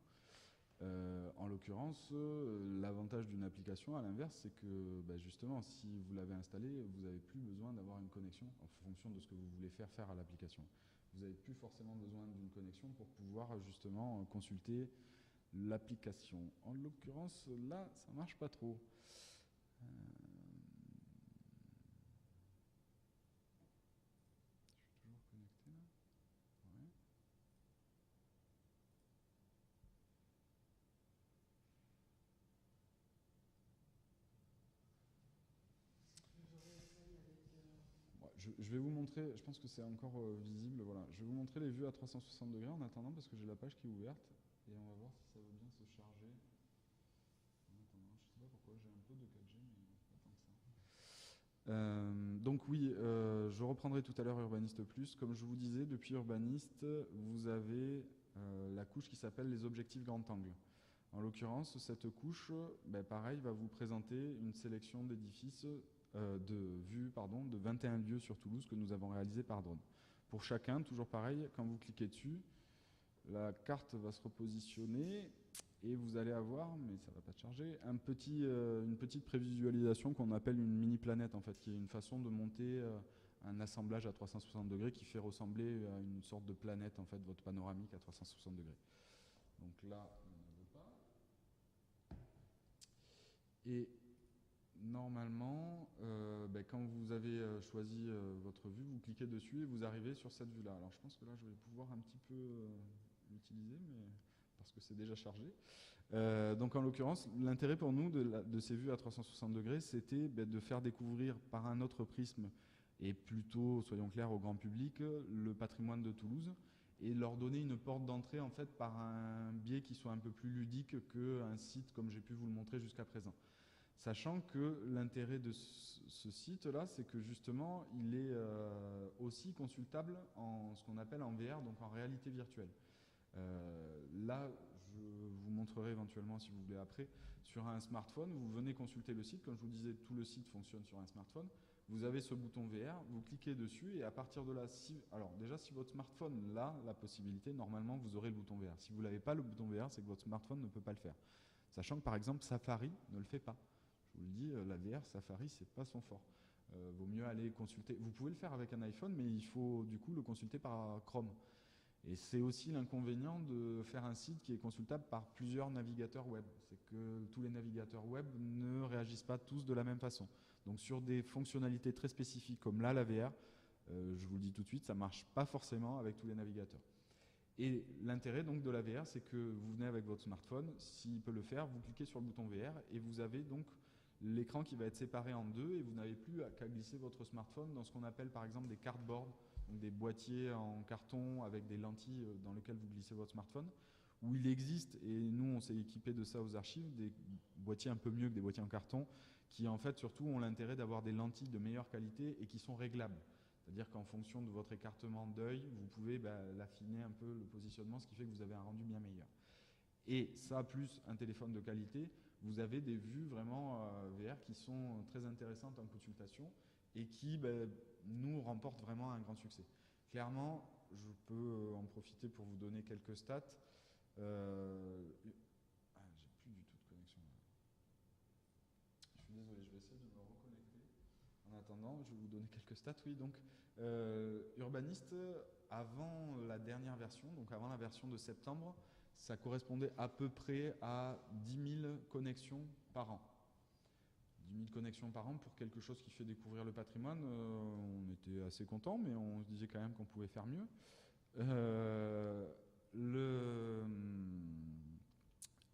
En l'occurrence, l'avantage d'une application, à l'inverse, c'est que justement, si vous l'avez installée, vous n'avez plus besoin d'avoir une connexion en fonction de ce que vous voulez faire à l'application. Vous n'avez plus forcément besoin d'une connexion pour pouvoir justement consulter l'application. En l'occurrence, là, ça marche pas trop. Je suis toujours connecté là. Ouais. Je vais vous montrer, je pense que c'est encore visible, voilà. Je vais vous montrer les vues à 360 degrés en attendant parce que j'ai la page qui est ouverte et on va voir si ça veut bien se charger. En attendant, je sais pas pourquoi j'ai un peu de 4G mais pas tant que ça. Donc oui, je reprendrai tout à l'heure Urbaniste Plus. Comme je vous disais, depuis Urbaniste, vous avez la couche qui s'appelle les objectifs grand angle. En l'occurrence, cette couche, pareil, va vous présenter une sélection d'édifices de 21 lieux sur Toulouse que nous avons réalisés par drone. Pour chacun, toujours pareil, quand vous cliquez dessus, la carte va se repositionner et vous allez avoir, mais ça ne va pas charger, une petite prévisualisation qu'on appelle une mini-planète, en fait, qui est une façon de monter un assemblage à 360 degrés qui fait ressembler à une sorte de planète, en fait, votre panoramique à 360 degrés. Donc là, on n'en veut pas. Et normalement, quand vous avez choisi votre vue, vous cliquez dessus et vous arrivez sur cette vue-là. Alors je pense que là, je vais pouvoir un petit peu l'utiliser, mais parce que c'est déjà chargé. Donc en l'occurrence, l'intérêt pour nous de ces vues à 360 degrés, c'était de faire découvrir par un autre prisme, et plutôt, soyons clairs, au grand public, le patrimoine de Toulouse, et leur donner une porte d'entrée en fait par un biais qui soit un peu plus ludique qu'un site comme j'ai pu vous le montrer jusqu'à présent. Sachant que l'intérêt de ce site-là, c'est que justement, il est aussi consultable en ce qu'on appelle en VR, donc en réalité virtuelle. Là, je vous montrerai éventuellement, si vous voulez après, sur un smartphone, vous venez consulter le site. Comme je vous disais, tout le site fonctionne sur un smartphone. Vous avez ce bouton VR, vous cliquez dessus et à partir de là, alors déjà, si votre smartphone a la possibilité, normalement, vous aurez le bouton VR. Si vous n'avez pas le bouton VR, c'est que votre smartphone ne peut pas le faire. Sachant que, par exemple, Safari ne le fait pas. Je vous le dis, la VR, Safari, c'est pas son fort. Vaut mieux aller consulter. Vous pouvez le faire avec un iPhone, mais il faut du coup le consulter par Chrome. Et c'est aussi l'inconvénient de faire un site qui est consultable par plusieurs navigateurs web. C'est que tous les navigateurs web ne réagissent pas tous de la même façon. Donc sur des fonctionnalités très spécifiques comme là, la VR, je vous le dis tout de suite, ça ne marche pas forcément avec tous les navigateurs. Et l'intérêt donc de la VR, c'est que vous venez avec votre smartphone, s'il peut le faire, vous cliquez sur le bouton VR et vous avez donc l'écran qui va être séparé en deux et vous n'avez plus qu'à glisser votre smartphone dans ce qu'on appelle par exemple des cardboards, donc des boîtiers en carton avec des lentilles dans lesquelles vous glissez votre smartphone, où il existe, et nous on s'est équipé de ça aux archives, des boîtiers un peu mieux que des boîtiers en carton, qui en fait surtout ont l'intérêt d'avoir des lentilles de meilleure qualité et qui sont réglables. C'est-à-dire qu'en fonction de votre écartement d'œil, vous pouvez l'affiner un peu le positionnement, ce qui fait que vous avez un rendu bien meilleur. Et ça, plus un téléphone de qualité, vous avez des vues vraiment VR qui sont très intéressantes en consultation et qui nous remportent vraiment un grand succès. Clairement, je peux en profiter pour vous donner quelques stats. J'ai plus du tout de connexion. Je suis désolé, je vais essayer de me reconnecter. En attendant, je vais vous donner quelques stats. Oui, donc Urbanist, avant la dernière version, donc avant la version de septembre, ça correspondait à peu près à 10 000 connexions par an. 10 000 connexions par an pour quelque chose qui fait découvrir le patrimoine, on était assez contents, mais on se disait quand même qu'on pouvait faire mieux.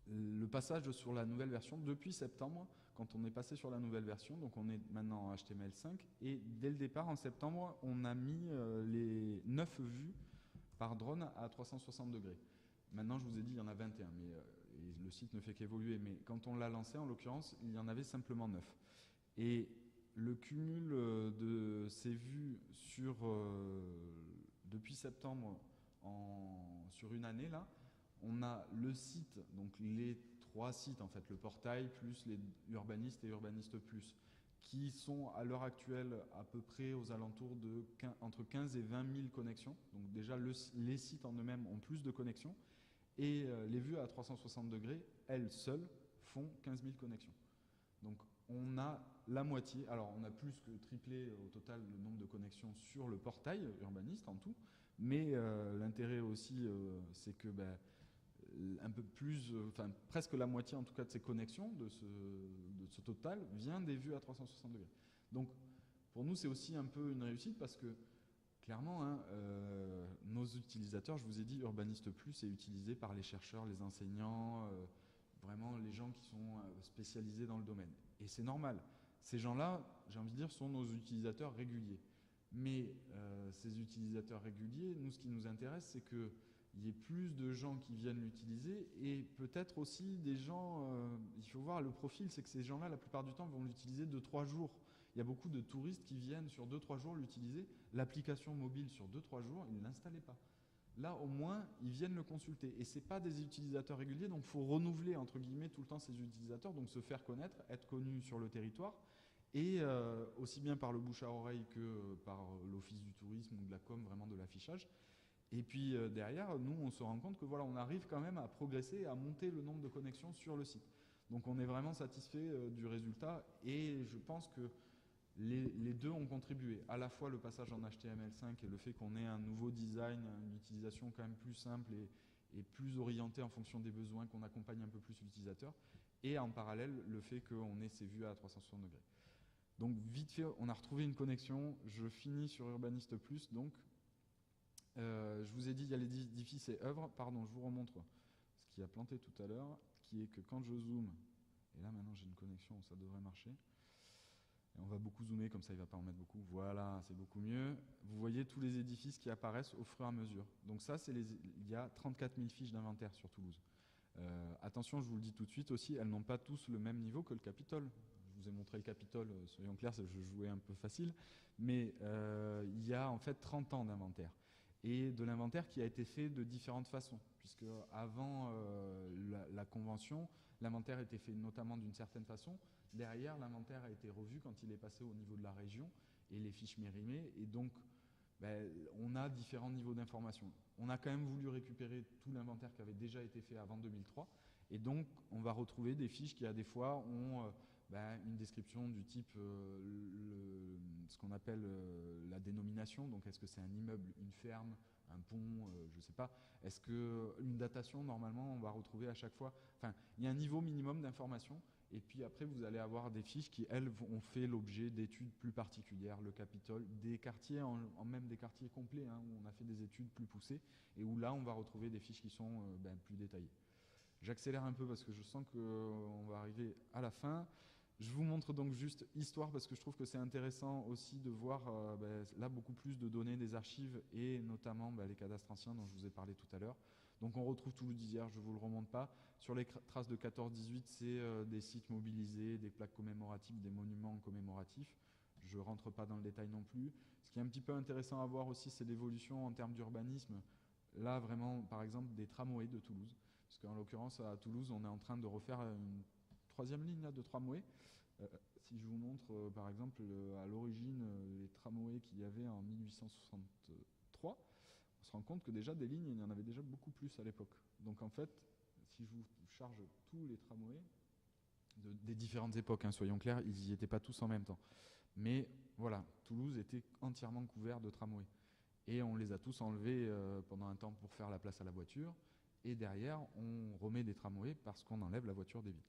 Le passage sur la nouvelle version, depuis septembre, quand on est passé sur la nouvelle version, donc on est maintenant en HTML5, et dès le départ, en septembre, on a mis les 9 vues par drone à 360 degrés. Maintenant, je vous ai dit, il y en a 21, mais et le site ne fait qu'évoluer. Mais quand on l'a lancé, en l'occurrence, il y en avait simplement 9. Et le cumul de ces vues depuis septembre sur une année, là, on a le site, donc les 3 sites, en fait, le portail, plus les urbanistes et urbanistes plus, qui sont à l'heure actuelle à peu près aux alentours de entre 15 et 20 000 connexions. Donc déjà, les sites en eux-mêmes ont plus de connexions. Et les vues à 360 degrés, elles seules, font 15 000 connexions. Donc on a la moitié, alors on a plus que triplé au total le nombre de connexions sur le portail urbaniste en tout, mais l'intérêt aussi, c'est que un peu plus, presque la moitié en tout cas de ces connexions, de ce total, vient des vues à 360 degrés. Donc pour nous, c'est aussi un peu une réussite parce que clairement, nos utilisateurs, je vous ai dit, Urbaniste Plus est utilisé par les chercheurs, les enseignants, vraiment les gens qui sont spécialisés dans le domaine. Et c'est normal. Ces gens-là, j'ai envie de dire, sont nos utilisateurs réguliers. Mais ces utilisateurs réguliers, nous, ce qui nous intéresse, c'est qu'il y ait plus de gens qui viennent l'utiliser et peut-être aussi des gens, il faut voir le profil, c'est que ces gens-là, la plupart du temps, vont l'utiliser 2-3 jours. Il y a beaucoup de touristes qui viennent sur 2-3 jours l'utiliser. L'application mobile sur 2-3 jours, ils ne l'installaient pas. Là, au moins, ils viennent le consulter. Et ce n'est pas des utilisateurs réguliers, donc il faut renouveler, entre guillemets, tout le temps ces utilisateurs, donc se faire connaître, être connu sur le territoire, et aussi bien par le bouche à oreille que par l'office du tourisme ou de la com, vraiment de l'affichage. Et puis derrière, nous, on se rend compte que voilà, on arrive quand même à progresser, à monter le nombre de connexions sur le site. Donc on est vraiment satisfait du résultat, et je pense que les deux ont contribué, à la fois le passage en HTML5 et le fait qu'on ait un nouveau design, une utilisation quand même plus simple et plus orientée en fonction des besoins, qu'on accompagne un peu plus l'utilisateur, et en parallèle le fait qu'on ait ces vues à 360 degrés. Donc vite fait, on a retrouvé une connexion, je finis sur Urbaniste Plus, donc je vous ai dit il y a les édifices et œuvres, pardon, je vous remontre ce qui a planté tout à l'heure, qui est que quand je zoome, et là maintenant j'ai une connexion, ça devrait marcher. Et on va beaucoup zoomer, comme ça il ne va pas en mettre beaucoup. Voilà, c'est beaucoup mieux. Vous voyez tous les édifices qui apparaissent au fur et à mesure. Donc ça, il y a 34 000 fiches d'inventaire sur Toulouse. Attention, je vous le dis tout de suite aussi, elles n'ont pas tous le même niveau que le Capitole. Je vous ai montré le Capitole, soyons clairs, je jouais un peu facile. Mais il y a en fait 30 ans d'inventaire. Et de l'inventaire qui a été fait de différentes façons. Puisque avant la convention, l'inventaire était fait notamment d'une certaine façon. Derrière, l'inventaire a été revu quand il est passé au niveau de la région et les fiches mérimées. Et donc, on a différents niveaux d'information. On a quand même voulu récupérer tout l'inventaire qui avait déjà été fait avant 2003. Et donc, on va retrouver des fiches qui, à des fois, ont une description du type ce qu'on appelle la dénomination. Donc, est-ce que c'est un immeuble, une ferme, un pont, je ne sais pas. Est-ce qu'une datation, normalement, on va retrouver à chaque fois. Enfin, il y a un niveau minimum d'information. Et puis après, vous allez avoir des fiches qui, elles, ont fait l'objet d'études plus particulières, le Capitole, des quartiers, même des quartiers complets, hein, où on a fait des études plus poussées, et où là, on va retrouver des fiches qui sont plus détaillées. J'accélère un peu parce que je sens qu'on va arriver à la fin. Je vous montre donc juste histoire parce que je trouve que c'est intéressant aussi de voir là beaucoup plus de données des archives et notamment les cadastres anciens dont je vous ai parlé tout à l'heure. Donc on retrouve Toulouse d'hier, je ne vous le remonte pas. Sur les traces de 14-18, c'est des sites mobilisés, des plaques commémoratives, des monuments commémoratifs. Je ne rentre pas dans le détail non plus. Ce qui est un petit peu intéressant à voir aussi, c'est l'évolution en termes d'urbanisme. Là, vraiment, par exemple, des tramways de Toulouse. Parce qu'en l'occurrence, à Toulouse, on est en train de refaire une troisième ligne là, de tramway. Si je vous montre, par exemple, à l'origine, les tramways qu'il y avait en 1863, on se rend compte que déjà des lignes, il y en avait déjà beaucoup plus à l'époque. Donc en fait, si je vous charge tous les tramways des différentes époques, hein, soyons clairs, ils n'y étaient pas tous en même temps. Mais voilà, Toulouse était entièrement couvert de tramways. Et on les a tous enlevés pendant un temps pour faire la place à la voiture. Et derrière, on remet des tramways parce qu'on enlève la voiture des villes.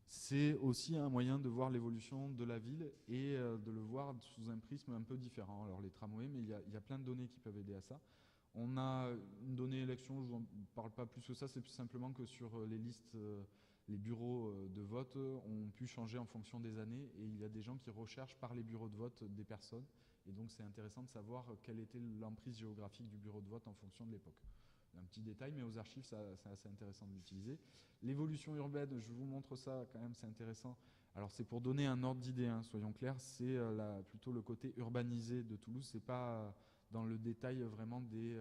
C'est aussi un moyen de voir l'évolution de la ville et de le voir sous un prisme un peu différent. Alors les tramways, mais il y a plein de données qui peuvent aider à ça. On a une donnée élection, je ne parle pas plus que ça, c'est simplement que sur les listes, les bureaux de vote ont pu changer en fonction des années et il y a des gens qui recherchent par les bureaux de vote des personnes. Et donc c'est intéressant de savoir quelle était l'emprise géographique du bureau de vote en fonction de l'époque. Un petit détail, mais aux archives, c'est assez intéressant de l'utiliser. L'évolution urbaine, je vous montre ça quand même, c'est intéressant. Alors c'est pour donner un ordre d'idée, hein, soyons clairs, c'est plutôt le côté urbanisé de Toulouse, c'est pas dans le détail vraiment des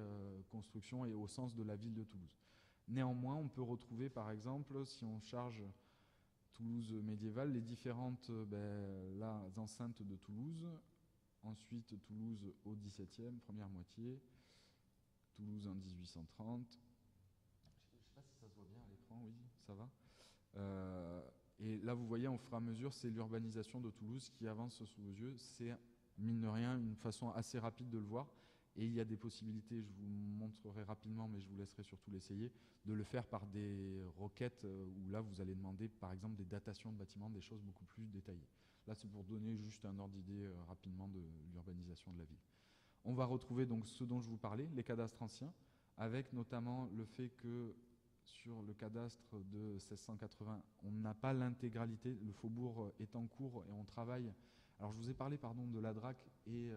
constructions et au sens de la ville de Toulouse. Néanmoins, on peut retrouver par exemple, si on charge Toulouse médiévale, les différentes enceintes de Toulouse, ensuite Toulouse au XVIIe, première moitié, Toulouse en 1830. Je ne sais pas si ça se voit bien à l'écran, oui, ça va. Et là, vous voyez, au fur et à mesure, c'est l'urbanisation de Toulouse qui avance sous vos yeux. C'est, mine de rien, une façon assez rapide de le voir. Et il y a des possibilités, je vous montrerai rapidement, mais je vous laisserai surtout l'essayer, de le faire par des requêtes où là, vous allez demander, par exemple, des datations de bâtiments, des choses beaucoup plus détaillées. Là, c'est pour donner juste un ordre d'idée rapidement de l'urbanisation de la ville. On va retrouver donc ce dont je vous parlais, les cadastres anciens, avec notamment le fait que sur le cadastre de 1680, on n'a pas l'intégralité, le faubourg est en cours et on travaille. Alors je vous ai parlé de la DRAC et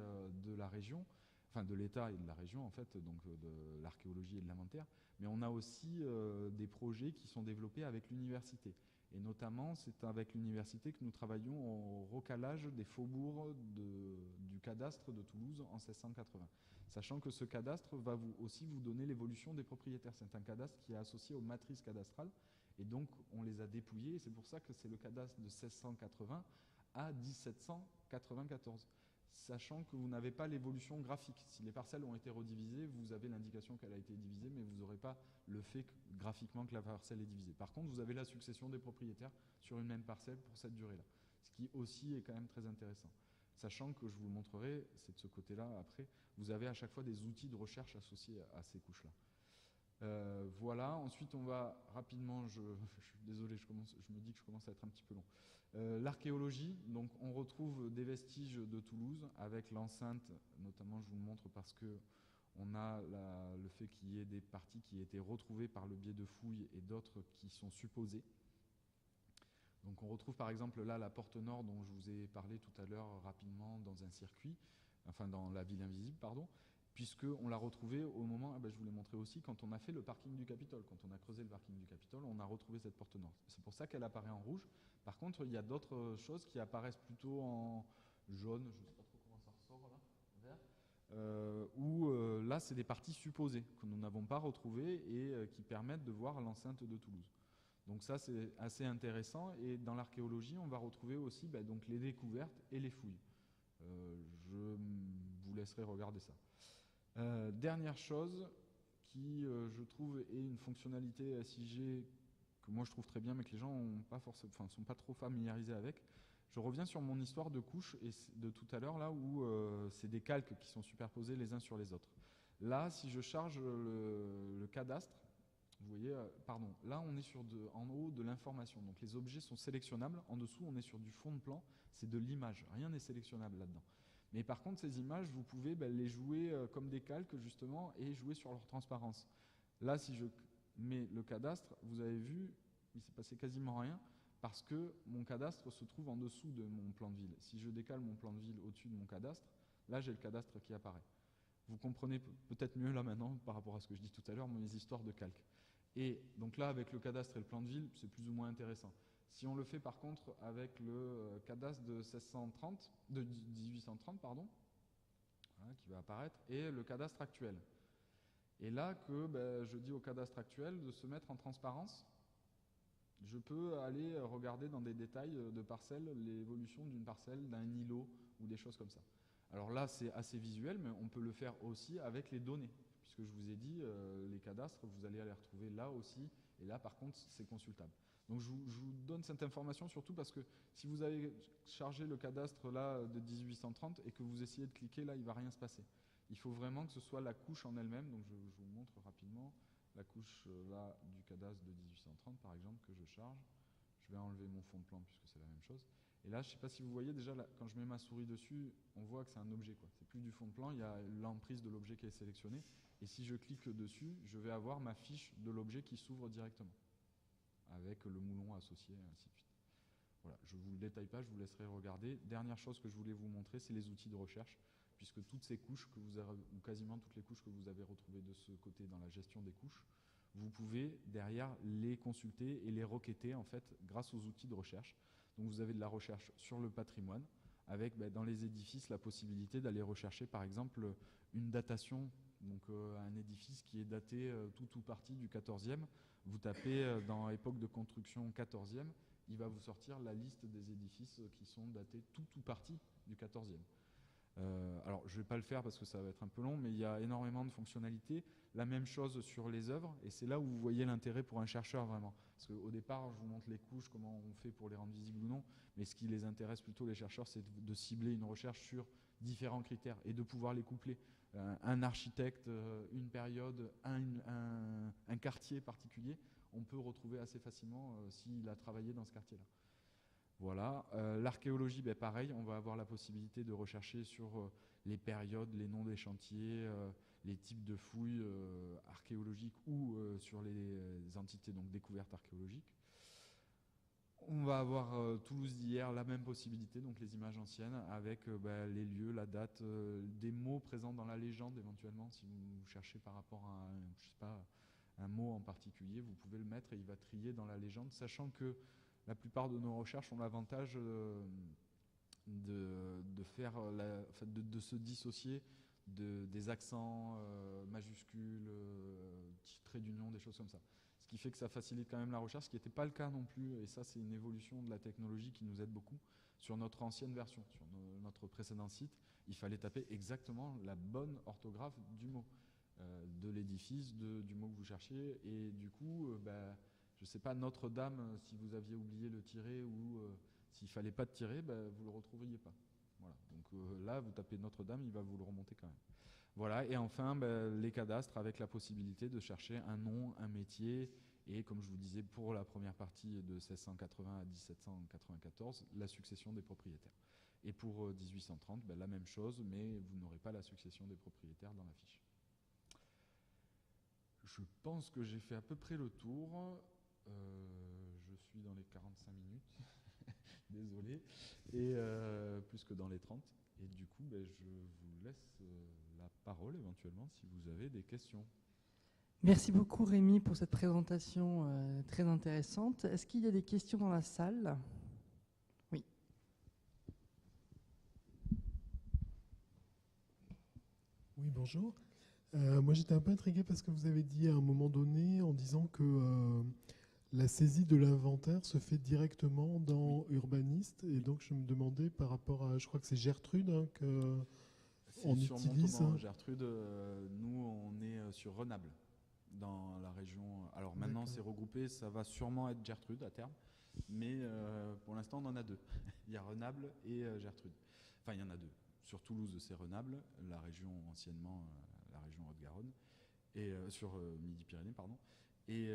de la région, enfin de l'État et de la région en fait, donc de l'archéologie et de l'inventaire, mais on a aussi des projets qui sont développés avec l'université. Et notamment, c'est avec l'université que nous travaillons au recalage des faubourgs du cadastre de Toulouse en 1680. Sachant que ce cadastre va aussi vous donner l'évolution des propriétaires. C'est un cadastre qui est associé aux matrices cadastrales. Et donc, on les a dépouillés. Et c'est pour ça que c'est le cadastre de 1680 à 1794. Sachant que vous n'avez pas l'évolution graphique. Si les parcelles ont été redivisées, vous avez l'indication qu'elle a été divisée, mais vous n'aurez pas le fait graphiquement que la parcelle est divisée. Par contre, vous avez la succession des propriétaires sur une même parcelle pour cette durée-là, ce qui aussi est quand même très intéressant. Sachant que je vous le montrerai, c'est de ce côté-là après, vous avez à chaque fois des outils de recherche associés à ces couches-là. Voilà, ensuite on va rapidement, je suis désolé, je me dis que je commence à être un petit peu long. L'archéologie, donc on retrouve des vestiges de Toulouse avec l'enceinte, notamment je vous le montre parce que on a le fait qu'il y ait des parties qui aient été retrouvées par le biais de fouilles et d'autres qui sont supposées. Donc on retrouve par exemple là la porte nord dont je vous ai parlé tout à l'heure rapidement dans un circuit, enfin dans la ville invisible, pardon, puisqu'on l'a retrouvée au moment, je vous l'ai montré aussi, quand on a fait le parking du Capitole. Quand on a creusé le parking du Capitole, on a retrouvé cette porte nord. C'est pour ça qu'elle apparaît en rouge. Par contre, il y a d'autres choses qui apparaissent plutôt en jaune, je ne sais pas trop comment ça ressort là, vert, où là c'est des parties supposées que nous n'avons pas retrouvées et qui permettent de voir l'enceinte de Toulouse. Donc ça c'est assez intéressant et dans l'archéologie on va retrouver aussi donc les découvertes et les fouilles. Je vous laisserai regarder ça. Dernière chose qui, je trouve, est une fonctionnalité SIG que moi je trouve très bien, mais que les gens ne sont pas trop familiarisés avec. Je reviens sur mon histoire de couches de tout à l'heure, là où c'est des calques qui sont superposés les uns sur les autres. Là, si je charge le cadastre Vous voyez, pardon, là on est en haut de l'information, donc les objets sont sélectionnables. En dessous, on est sur du fond de plan, c'est de l'image, rien n'est sélectionnable là-dedans. Mais par contre, ces images, vous pouvez les jouer comme des calques justement et jouer sur leur transparence. Là, si je mets le cadastre, vous avez vu, il s'est passé quasiment rien parce que mon cadastre se trouve en dessous de mon plan de ville. Si je décale mon plan de ville au-dessus de mon cadastre, là j'ai le cadastre qui apparaît. Vous comprenez peut-être mieux là maintenant par rapport à ce que je dis tout à l'heure, mes histoires de calque. Et donc là, avec le cadastre et le plan de ville, c'est plus ou moins intéressant. Si on le fait par contre avec le cadastre de 1830, pardon, voilà, qui va apparaître, et le cadastre actuel. Et là que je dis au cadastre actuel de se mettre en transparence, je peux aller regarder dans des détails de parcelles l'évolution d'une parcelle, d'un îlot ou des choses comme ça. Alors là, c'est assez visuel, mais on peut le faire aussi avec les données. Puisque je vous ai dit, les cadastres, vous allez les retrouver là aussi, et là par contre c'est consultable. Donc je vous donne cette information surtout parce que si vous avez chargé le cadastre là de 1830 et que vous essayez de cliquer, là il ne va rien se passer. Il faut vraiment que ce soit la couche en elle-même, donc je vous montre rapidement la couche là du cadastre de 1830 par exemple que je charge. Je vais enlever mon fond de plan puisque c'est la même chose. Et là, je ne sais pas si vous voyez déjà, là, quand je mets ma souris dessus, on voit que c'est un objet. C'est plus du fond de plan, il y a l'emprise de l'objet qui est sélectionné. Et si je clique dessus, je vais avoir ma fiche de l'objet qui s'ouvre directement, avec le moulon associé, et ainsi de suite. Voilà, je ne vous le détaille pas, je vous laisserai regarder. Dernière chose que je voulais vous montrer, c'est les outils de recherche, puisque toutes ces couches, ou quasiment toutes les couches que vous avez retrouvées de ce côté dans la gestion des couches, vous pouvez derrière les consulter et les requêter en fait grâce aux outils de recherche. Donc vous avez de la recherche sur le patrimoine, avec dans les édifices la possibilité d'aller rechercher par exemple une datation, donc un édifice qui est daté tout ou partie du 14e. Vous tapez dans époque de construction 14e, il va vous sortir la liste des édifices qui sont datés tout ou partie du 14e. Alors je ne vais pas le faire parce que ça va être un peu long, mais il y a énormément de fonctionnalités. La même chose sur les œuvres, et c'est là où vous voyez l'intérêt pour un chercheur vraiment. Parce qu'au départ, je vous montre les couches, comment on fait pour les rendre visibles ou non, mais ce qui les intéresse plutôt les chercheurs, c'est de cibler une recherche sur différents critères et de pouvoir les coupler. Un architecte, une période, un quartier particulier, on peut retrouver assez facilement s'il a travaillé dans ce quartier-là. Voilà. L'archéologie, pareil, on va avoir la possibilité de rechercher sur les périodes, les noms des chantiers, les types de fouilles archéologiques ou sur les entités donc découvertes archéologiques. On va avoir Toulouse d'hier, la même possibilité, donc les images anciennes, avec les lieux, la date, des mots présents dans la légende éventuellement. Si vous cherchez par rapport à je sais pas, un mot en particulier, vous pouvez le mettre et il va trier dans la légende, sachant que la plupart de nos recherches ont l'avantage de se dissocier des accents majuscules, traits d'union, des choses comme ça. Ce qui fait que ça facilite quand même la recherche, ce qui n'était pas le cas non plus, et ça c'est une évolution de la technologie qui nous aide beaucoup. Sur notre ancienne version, sur notre précédent site, il fallait taper exactement la bonne orthographe du mot, de l'édifice, du mot que vous cherchiez, et du coup, je ne sais pas, Notre-Dame, si vous aviez oublié le tiret ou s'il ne fallait pas de tiret, vous ne le retrouveriez pas. Voilà. Donc là, vous tapez Notre-Dame, il va vous le remonter quand même. Voilà. Et enfin, les cadastres avec la possibilité de chercher un nom, un métier, et comme je vous disais, pour la première partie de 1680 à 1794, la succession des propriétaires. Et pour 1830, la même chose, mais vous n'aurez pas la succession des propriétaires dans la fiche. Je pense que j'ai fait à peu près le tour. Je suis dans les 45 minutes, désolé, et plus que dans les 30. Et du coup, je vous laisse la parole éventuellement si vous avez des questions. Merci beaucoup Rémi pour cette présentation très intéressante. Est-ce qu'il y a des questions dans la salle ? Oui. Oui, bonjour. Moi, j'étais un peu intrigué parce que vous avez dit à un moment donné, en disant que la saisie de l'inventaire se fait directement dans Urbaniste. Et donc, je me demandais par rapport à, je crois que c'est Gertrude qu'on utilise. Gertrude, nous, on est sur Renable, dans la région. Alors maintenant, c'est regroupé, ça va sûrement être Gertrude à terme. Mais pour l'instant, on en a deux. Il y a Renable et Gertrude. Enfin, il y en a deux. Sur Toulouse, c'est Renable, la région anciennement, la région Haute-Garonne, et sur Midi-Pyrénées, pardon. Et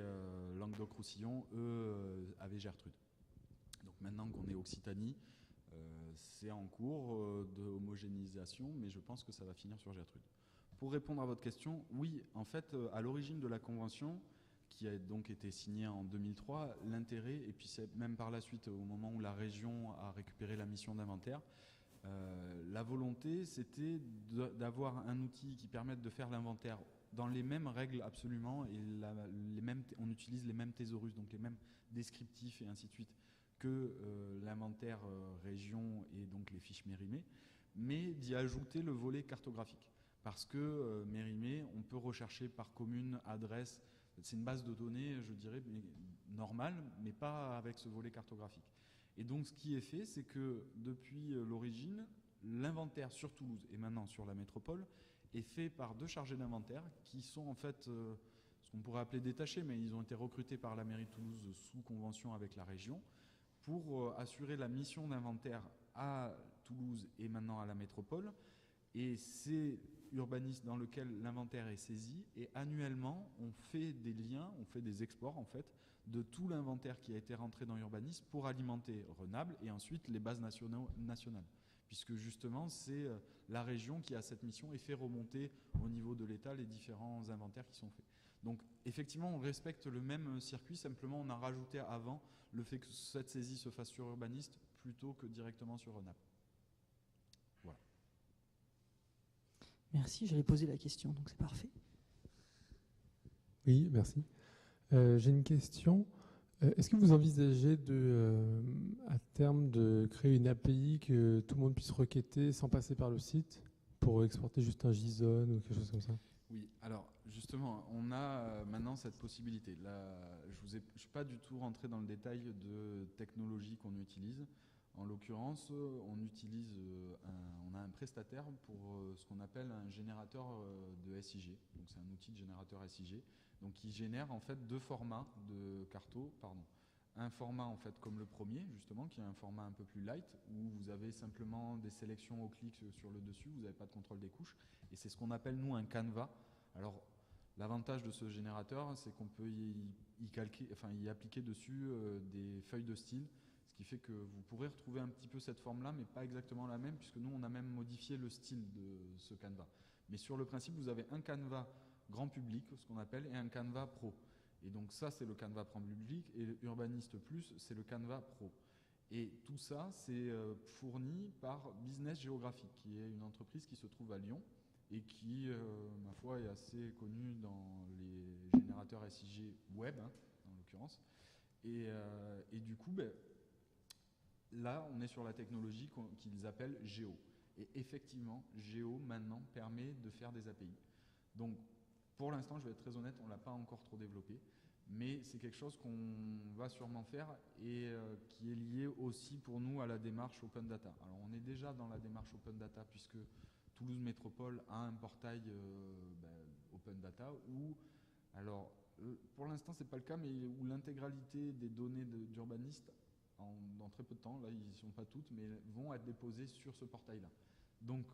Languedoc-Roussillon, eux, avaient Gertrude. Donc maintenant qu'on est Occitanie, c'est en cours de homogénéisation, mais je pense que ça va finir sur Gertrude. Pour répondre à votre question, oui, en fait, à l'origine de la convention, qui a donc été signée en 2003, l'intérêt, et puis c'est même par la suite, au moment où la région a récupéré la mission d'inventaire, la volonté, c'était d'avoir un outil qui permette de faire l'inventaire dans les mêmes règles absolument, et on utilise les mêmes thésaurus, donc les mêmes descriptifs et ainsi de suite, que l'inventaire région et donc les fiches Mérimée, mais d'y ajouter le volet cartographique. Parce que Mérimée, on peut rechercher par commune, adresse, c'est une base de données, je dirais, normale, mais pas avec ce volet cartographique. Et donc ce qui est fait, c'est que depuis l'origine, l'inventaire sur Toulouse et maintenant sur la métropole est fait par 2 chargés d'inventaire qui sont en fait ce qu'on pourrait appeler détachés, mais ils ont été recrutés par la mairie de Toulouse sous convention avec la région pour assurer la mission d'inventaire à Toulouse et maintenant à la métropole. Et c'est urbaniste dans lequel l'inventaire est saisi, et annuellement on fait des liens, on fait des exports en fait de tout l'inventaire qui a été rentré dans Urbanisme pour alimenter Renable et ensuite les bases nationales. Puisque justement c'est la région qui a cette mission et fait remonter au niveau de l'État les différents inventaires qui sont faits. Donc effectivement on respecte le même circuit, simplement on a rajouté avant le fait que cette saisie se fasse sur Urbaniste plutôt que directement sur Renable. Voilà. Merci, j'allais poser la question, donc c'est parfait. Oui, merci. J'ai une question. Est-ce que vous envisagez à terme de créer une API que tout le monde puisse requêter sans passer par le site pour exporter juste un JSON ou quelque chose comme ça? Oui, alors justement, on a maintenant cette possibilité. Là, je ne suis pas du tout rentré dans le détail de technologie qu'on utilise. En l'occurrence, on a un prestataire pour ce qu'on appelle un générateur de SIG. Donc c'est un outil de générateur SIG, donc qui génère en fait 2 formats de carto, un format en fait comme le premier justement, qui est un format un peu plus light où vous avez simplement des sélections au clic sur le dessus, vous n'avez pas de contrôle des couches, et c'est ce qu'on appelle nous un canevas. Alors l'avantage de ce générateur, c'est qu'on peut y appliquer dessus des feuilles de style, ce qui fait que vous pourrez retrouver un petit peu cette forme-là, mais pas exactement la même, puisque nous, on a même modifié le style de ce canevas. Mais sur le principe, vous avez un canevas grand public, ce qu'on appelle, et un canevas pro. Et donc ça, c'est le canevas grand public, et Urbaniste Plus, c'est le canevas pro. Et tout ça, c'est fourni par Business Géographique, qui est une entreprise qui se trouve à Lyon, et qui, ma foi, est assez connue dans les générateurs SIG web, en l'occurrence. Et du coup, là, on est sur la technologie qu'ils appellent Géo. Et effectivement, Géo, maintenant, permet de faire des API. Donc, pour l'instant, je vais être très honnête, on ne l'a pas encore trop développé, mais c'est quelque chose qu'on va sûrement faire et qui est lié aussi pour nous à la démarche Open Data. Alors, on est déjà dans la démarche Open Data puisque Toulouse Métropole a un portail Open Data où, alors, pour l'instant, ce n'est pas le cas, mais où l'intégralité des données d'urbanistes dans très peu de temps, là ils n'y sont pas toutes, mais vont être déposées sur ce portail-là. Donc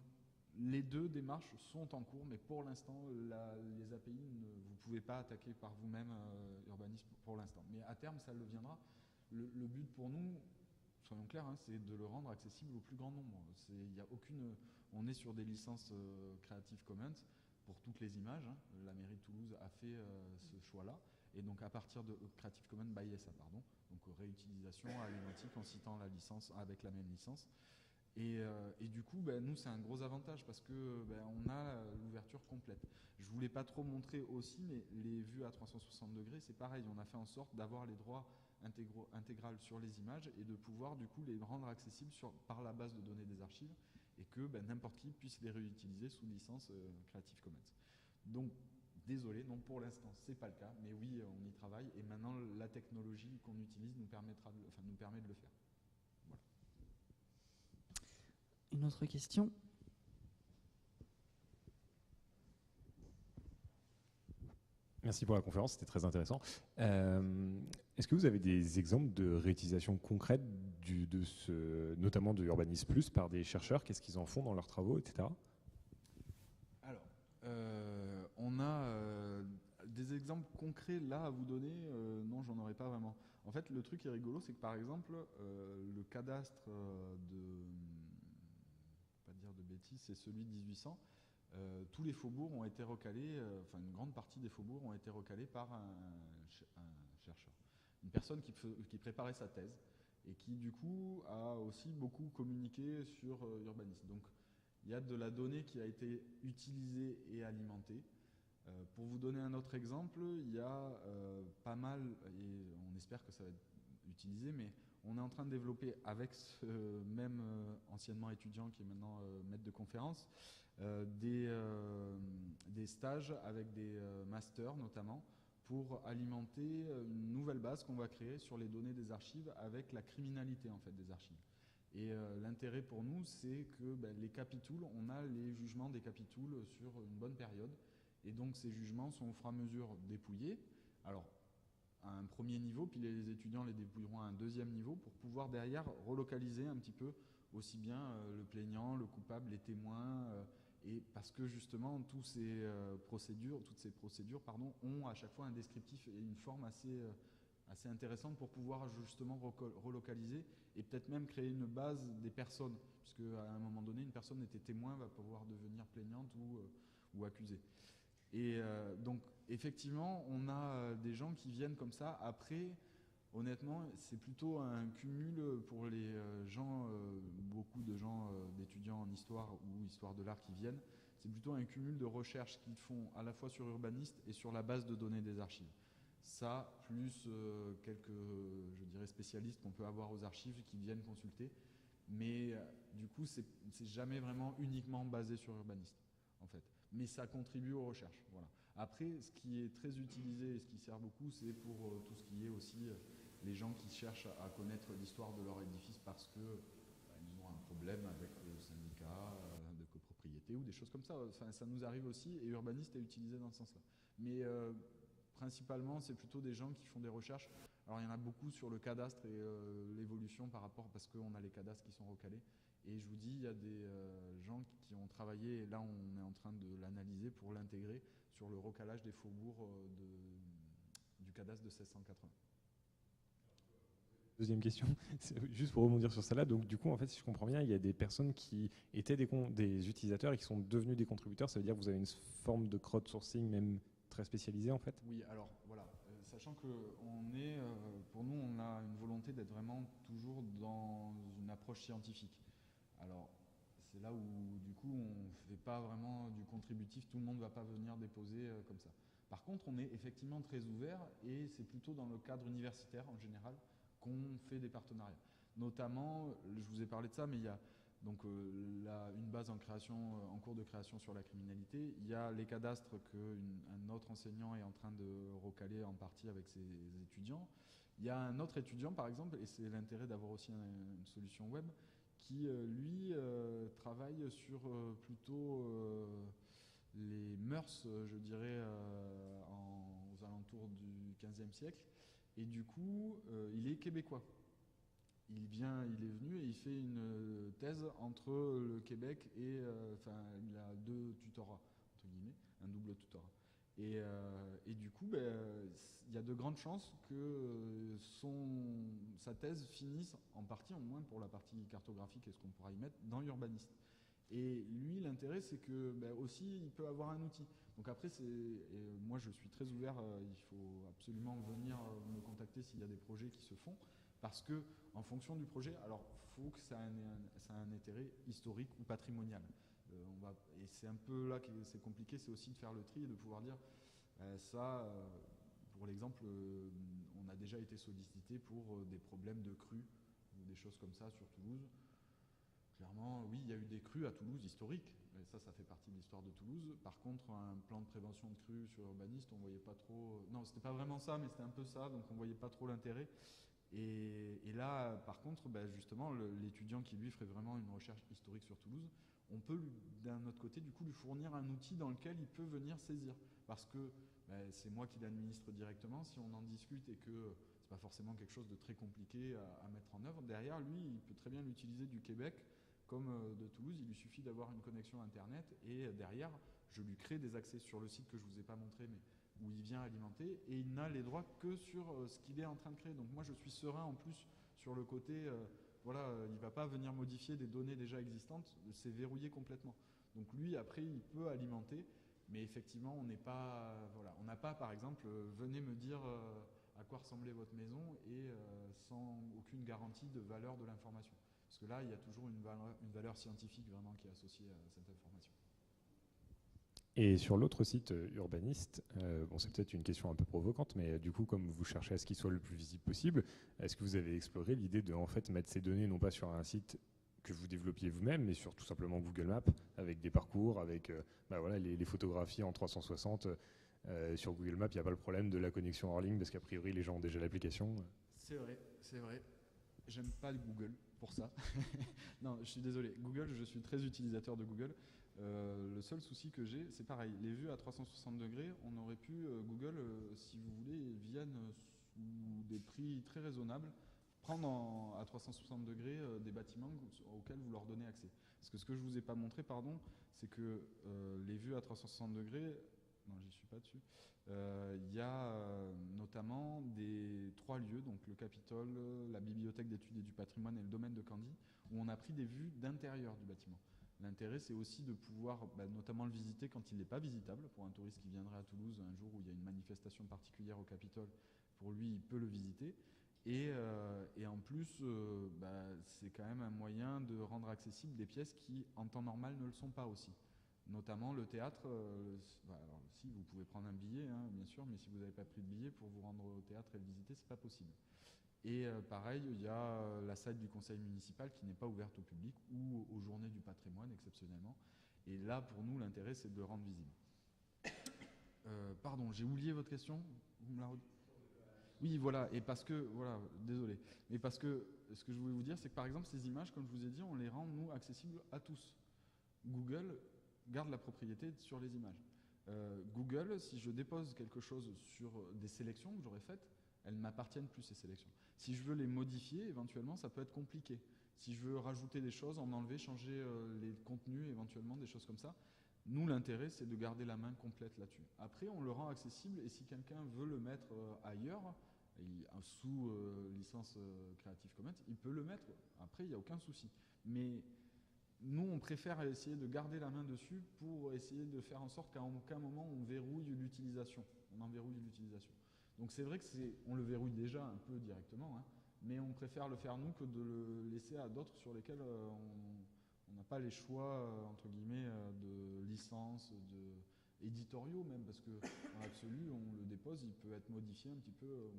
les 2 démarches sont en cours, mais pour l'instant, les API, vous ne pouvez pas attaquer par vous-même Urbanisme pour l'instant. Mais à terme, ça le viendra. Le but pour nous, soyons clairs, c'est de le rendre accessible au plus grand nombre. On est sur des licences Creative Commons pour toutes les images. La mairie de Toulouse a fait ce choix-là. Et donc à partir de Creative Commons by SA, donc réutilisation à l'identique en citant la licence avec la même licence. Et du coup, nous, c'est un gros avantage parce que on a l'ouverture complète. Je ne voulais pas trop montrer aussi, mais les vues à 360 degrés, c'est pareil. On a fait en sorte d'avoir les droits intégrales sur les images et de pouvoir du coup les rendre accessibles par la base de données des archives et que n'importe qui puisse les réutiliser sous licence Creative Commons. Donc, désolé, non, pour l'instant, ce n'est pas le cas, mais oui, on y travaille et maintenant la technologie qu'on utilise nous permet de le faire. Voilà. Une autre question? Merci pour la conférence, c'était très intéressant. Est-ce que vous avez des exemples de réutilisation concrète notamment de Urbanisme Plus par des chercheurs? Qu'est-ce qu'ils en font dans leurs travaux, etc. Alors, on a des exemples concrets là à vous donner, non, j'en aurais pas vraiment. En fait, le truc qui est rigolo, c'est que par exemple, le cadastre pas dire de bêtises, c'est celui de 1800. Tous les faubourgs ont été recalés, enfin une grande partie des faubourgs ont été recalés par un chercheur, une personne qui préparait sa thèse et qui du coup a aussi beaucoup communiqué sur urbanisme. Donc il y a de la donnée qui a été utilisée et alimentée. Pour vous donner un autre exemple, il y a pas mal, et on espère que ça va être utilisé, mais on est en train de développer avec ce même anciennement étudiant qui est maintenant maître de conférence, des stages avec des masters notamment pour alimenter une nouvelle base qu'on va créer sur les données des archives avec la criminalité en fait des archives. Et l'intérêt pour nous, c'est que les capitouls, on a les jugements des capitouls sur une bonne période. Et donc ces jugements sont au fur et à mesure dépouillés. Alors, à un premier niveau, puis les étudiants les dépouilleront à un deuxième niveau pour pouvoir derrière relocaliser un petit peu aussi bien le plaignant, le coupable, les témoins, et parce que justement toutes ces procédures ont à chaque fois un descriptif et une forme assez intéressante pour pouvoir justement relocaliser et peut-être même créer une base des personnes, puisque à un moment donné, une personne était témoin, va pouvoir devenir plaignante ou accusée. Et donc, effectivement, on a des gens qui viennent comme ça. Après, honnêtement, c'est plutôt un cumul pour les gens, beaucoup de gens d'étudiants en histoire ou histoire de l'art qui viennent. C'est plutôt un cumul de recherches qu'ils font à la fois sur Urbaniste et sur la base de données des archives. Ça, plus quelques, je dirais, spécialistes qu'on peut avoir aux archives qui viennent consulter. Mais du coup, c'est jamais vraiment uniquement basé sur Urbaniste, en fait. Mais ça contribue aux recherches. Voilà. Après, ce qui est très utilisé et ce qui sert beaucoup, c'est pour tout ce qui est aussi les gens qui cherchent à connaître l'histoire de leur édifice parce que ils ont un problème avec le syndicat de copropriété ou des choses comme ça. Enfin, ça nous arrive aussi et Urbaniste est utilisé dans ce sens-là. Mais principalement, c'est plutôt des gens qui font des recherches. Alors, il y en a beaucoup sur le cadastre et l'évolution par rapport, parce qu'on a les cadastres qui sont recalés. Et je vous dis, il y a des gens qui ont travaillé, et là on est en train de l'analyser pour l'intégrer sur le recalage des faubourgs du cadastre de 1680. Deuxième question, juste pour rebondir sur celle-là, donc du coup, en fait, si je comprends bien, il y a des personnes qui étaient des utilisateurs et qui sont devenus des contributeurs, ça veut dire que vous avez une forme de crowdsourcing même très spécialisée en fait? Oui, alors voilà, sachant que pour nous, on a une volonté d'être vraiment toujours dans une approche scientifique. Alors, c'est là où, du coup, on ne fait pas vraiment du contributif, tout le monde ne va pas venir déposer comme ça. Par contre, on est effectivement très ouvert et c'est plutôt dans le cadre universitaire en général qu'on fait des partenariats. Notamment, je vous ai parlé de ça, mais il y a donc une base en cours de création sur la criminalité. Il y a les cadastres qu'un autre enseignant est en train de recaler en partie avec ses étudiants. Il y a un autre étudiant, par exemple, et c'est l'intérêt d'avoir aussi une solution web, qui, lui, travaille sur plutôt les mœurs, je dirais, aux alentours du XVe siècle. Et du coup, il est québécois. Il est venu et il fait une thèse entre le Québec et... il a 2 tutorats, entre guillemets, un double tutorat. Et du coup, il y a de grandes chances que sa thèse finisse, en partie, au moins pour la partie cartographique et ce qu'on pourra y mettre, dans Urbaniste. Et lui, l'intérêt, c'est que aussi, il peut avoir un outil. Donc après, moi, je suis très ouvert. Il faut absolument venir me contacter s'il y a des projets qui se font. Parce que, en fonction du projet, alors, il faut que ça ait un intérêt historique ou patrimonial. Et c'est un peu là que c'est compliqué, c'est aussi de faire le tri et de pouvoir dire pour l'exemple, on a déjà été sollicité pour des problèmes de crues ou des choses comme ça sur Toulouse. Clairement, oui, il y a eu des crues à Toulouse historiques, et ça fait partie de l'histoire de Toulouse. Par contre, un plan de prévention de crues sur Urbaniste, on voyait pas trop... Non, c'était pas vraiment ça, mais c'était un peu ça, donc on voyait pas trop l'intérêt. Et là, par contre, justement, l'étudiant qui, lui, ferait vraiment une recherche historique sur Toulouse, on peut, d'un autre côté, du coup, lui fournir un outil dans lequel il peut venir saisir. Parce que c'est moi qui l'administre directement. Si on en discute et que c'est pas forcément quelque chose de très compliqué à mettre en œuvre, derrière, lui, il peut très bien l'utiliser du Québec comme de Toulouse. Il lui suffit d'avoir une connexion Internet et derrière, je lui crée des accès sur le site que je vous ai pas montré, mais où il vient alimenter, et il n'a les droits que sur ce qu'il est en train de créer. Donc moi je suis serein en plus sur le côté, il ne va pas venir modifier des données déjà existantes, c'est verrouillé complètement. Donc lui après il peut alimenter, mais effectivement on n'a pas par exemple, venez me dire à quoi ressemblait votre maison et sans aucune garantie de valeur de l'information. Parce que là il y a toujours une valeur scientifique vraiment qui est associée à cette information. Et sur l'autre site Urbaniste, c'est peut-être une question un peu provocante, mais du coup, comme vous cherchez à ce qu'il soit le plus visible possible, est-ce que vous avez exploré l'idée de en fait mettre ces données non pas sur un site que vous développiez vous-même, mais sur tout simplement Google Maps, avec des parcours, avec les photographies en 360. Sur Google Maps, il n'y a pas le problème de la connexion hors ligne, parce qu'a priori, les gens ont déjà l'application. C'est vrai. J'aime pas Google pour ça. Non, je suis désolé. Google, je suis très utilisateur de Google. Le seul souci que j'ai, c'est pareil. Les vues à 360 degrés, on aurait pu, Google, si vous voulez, viennent sous des prix très raisonnables, prendre à 360 degrés des bâtiments auxquels vous leur donnez accès. Parce que ce que je ne vous ai pas montré, c'est que les vues à 360 degrés, non, j'y suis pas dessus, il y a notamment 3 lieux, donc le Capitole, la Bibliothèque d'études et du patrimoine et le domaine de Candy, où on a pris des vues d'intérieur du bâtiment. L'intérêt, c'est aussi de pouvoir notamment le visiter quand il n'est pas visitable. Pour un touriste qui viendrait à Toulouse un jour où il y a une manifestation particulière au Capitole, pour lui, il peut le visiter. Et en plus, c'est quand même un moyen de rendre accessibles des pièces qui, en temps normal, ne le sont pas aussi. Notamment le théâtre. Alors, si, vous pouvez prendre un billet, hein, bien sûr, mais si vous n'avez pas pris de billet pour vous rendre au théâtre et le visiter, c'est pas possible. Et pareil, il y a la salle du conseil municipal qui n'est pas ouverte au public ou aux journées du patrimoine exceptionnellement. Et là, pour nous, l'intérêt, c'est de le rendre visible. Pardon, j'ai oublié votre question. Vous me la Oui, voilà, et parce que, désolé, mais parce que ce que je voulais vous dire, c'est que par exemple, ces images, comme je vous ai dit, on les rend, nous, accessibles à tous. Google garde la propriété sur les images. Google, si je dépose quelque chose sur des sélections que j'aurais faites, elles ne m'appartiennent plus, ces sélections. Si je veux les modifier, éventuellement, ça peut être compliqué. Si je veux rajouter des choses, en enlever, changer les contenus, éventuellement, des choses comme ça, nous, l'intérêt, c'est de garder la main complète là-dessus. Après, on le rend accessible, et si quelqu'un veut le mettre ailleurs, sous licence Creative Commons, il peut le mettre. Après, il n'y a aucun souci. Mais nous, on préfère essayer de garder la main dessus pour essayer de faire en sorte qu'à aucun moment, on verrouille l'utilisation. On en verrouille l'utilisation. Donc c'est vrai qu'on le verrouille déjà un peu directement, hein, mais on préfère le faire nous que de le laisser à d'autres sur lesquels on n'a pas les choix, entre guillemets, de licence, éditoriaux même, parce que dans l'absolu, on le dépose, il peut être modifié un petit peu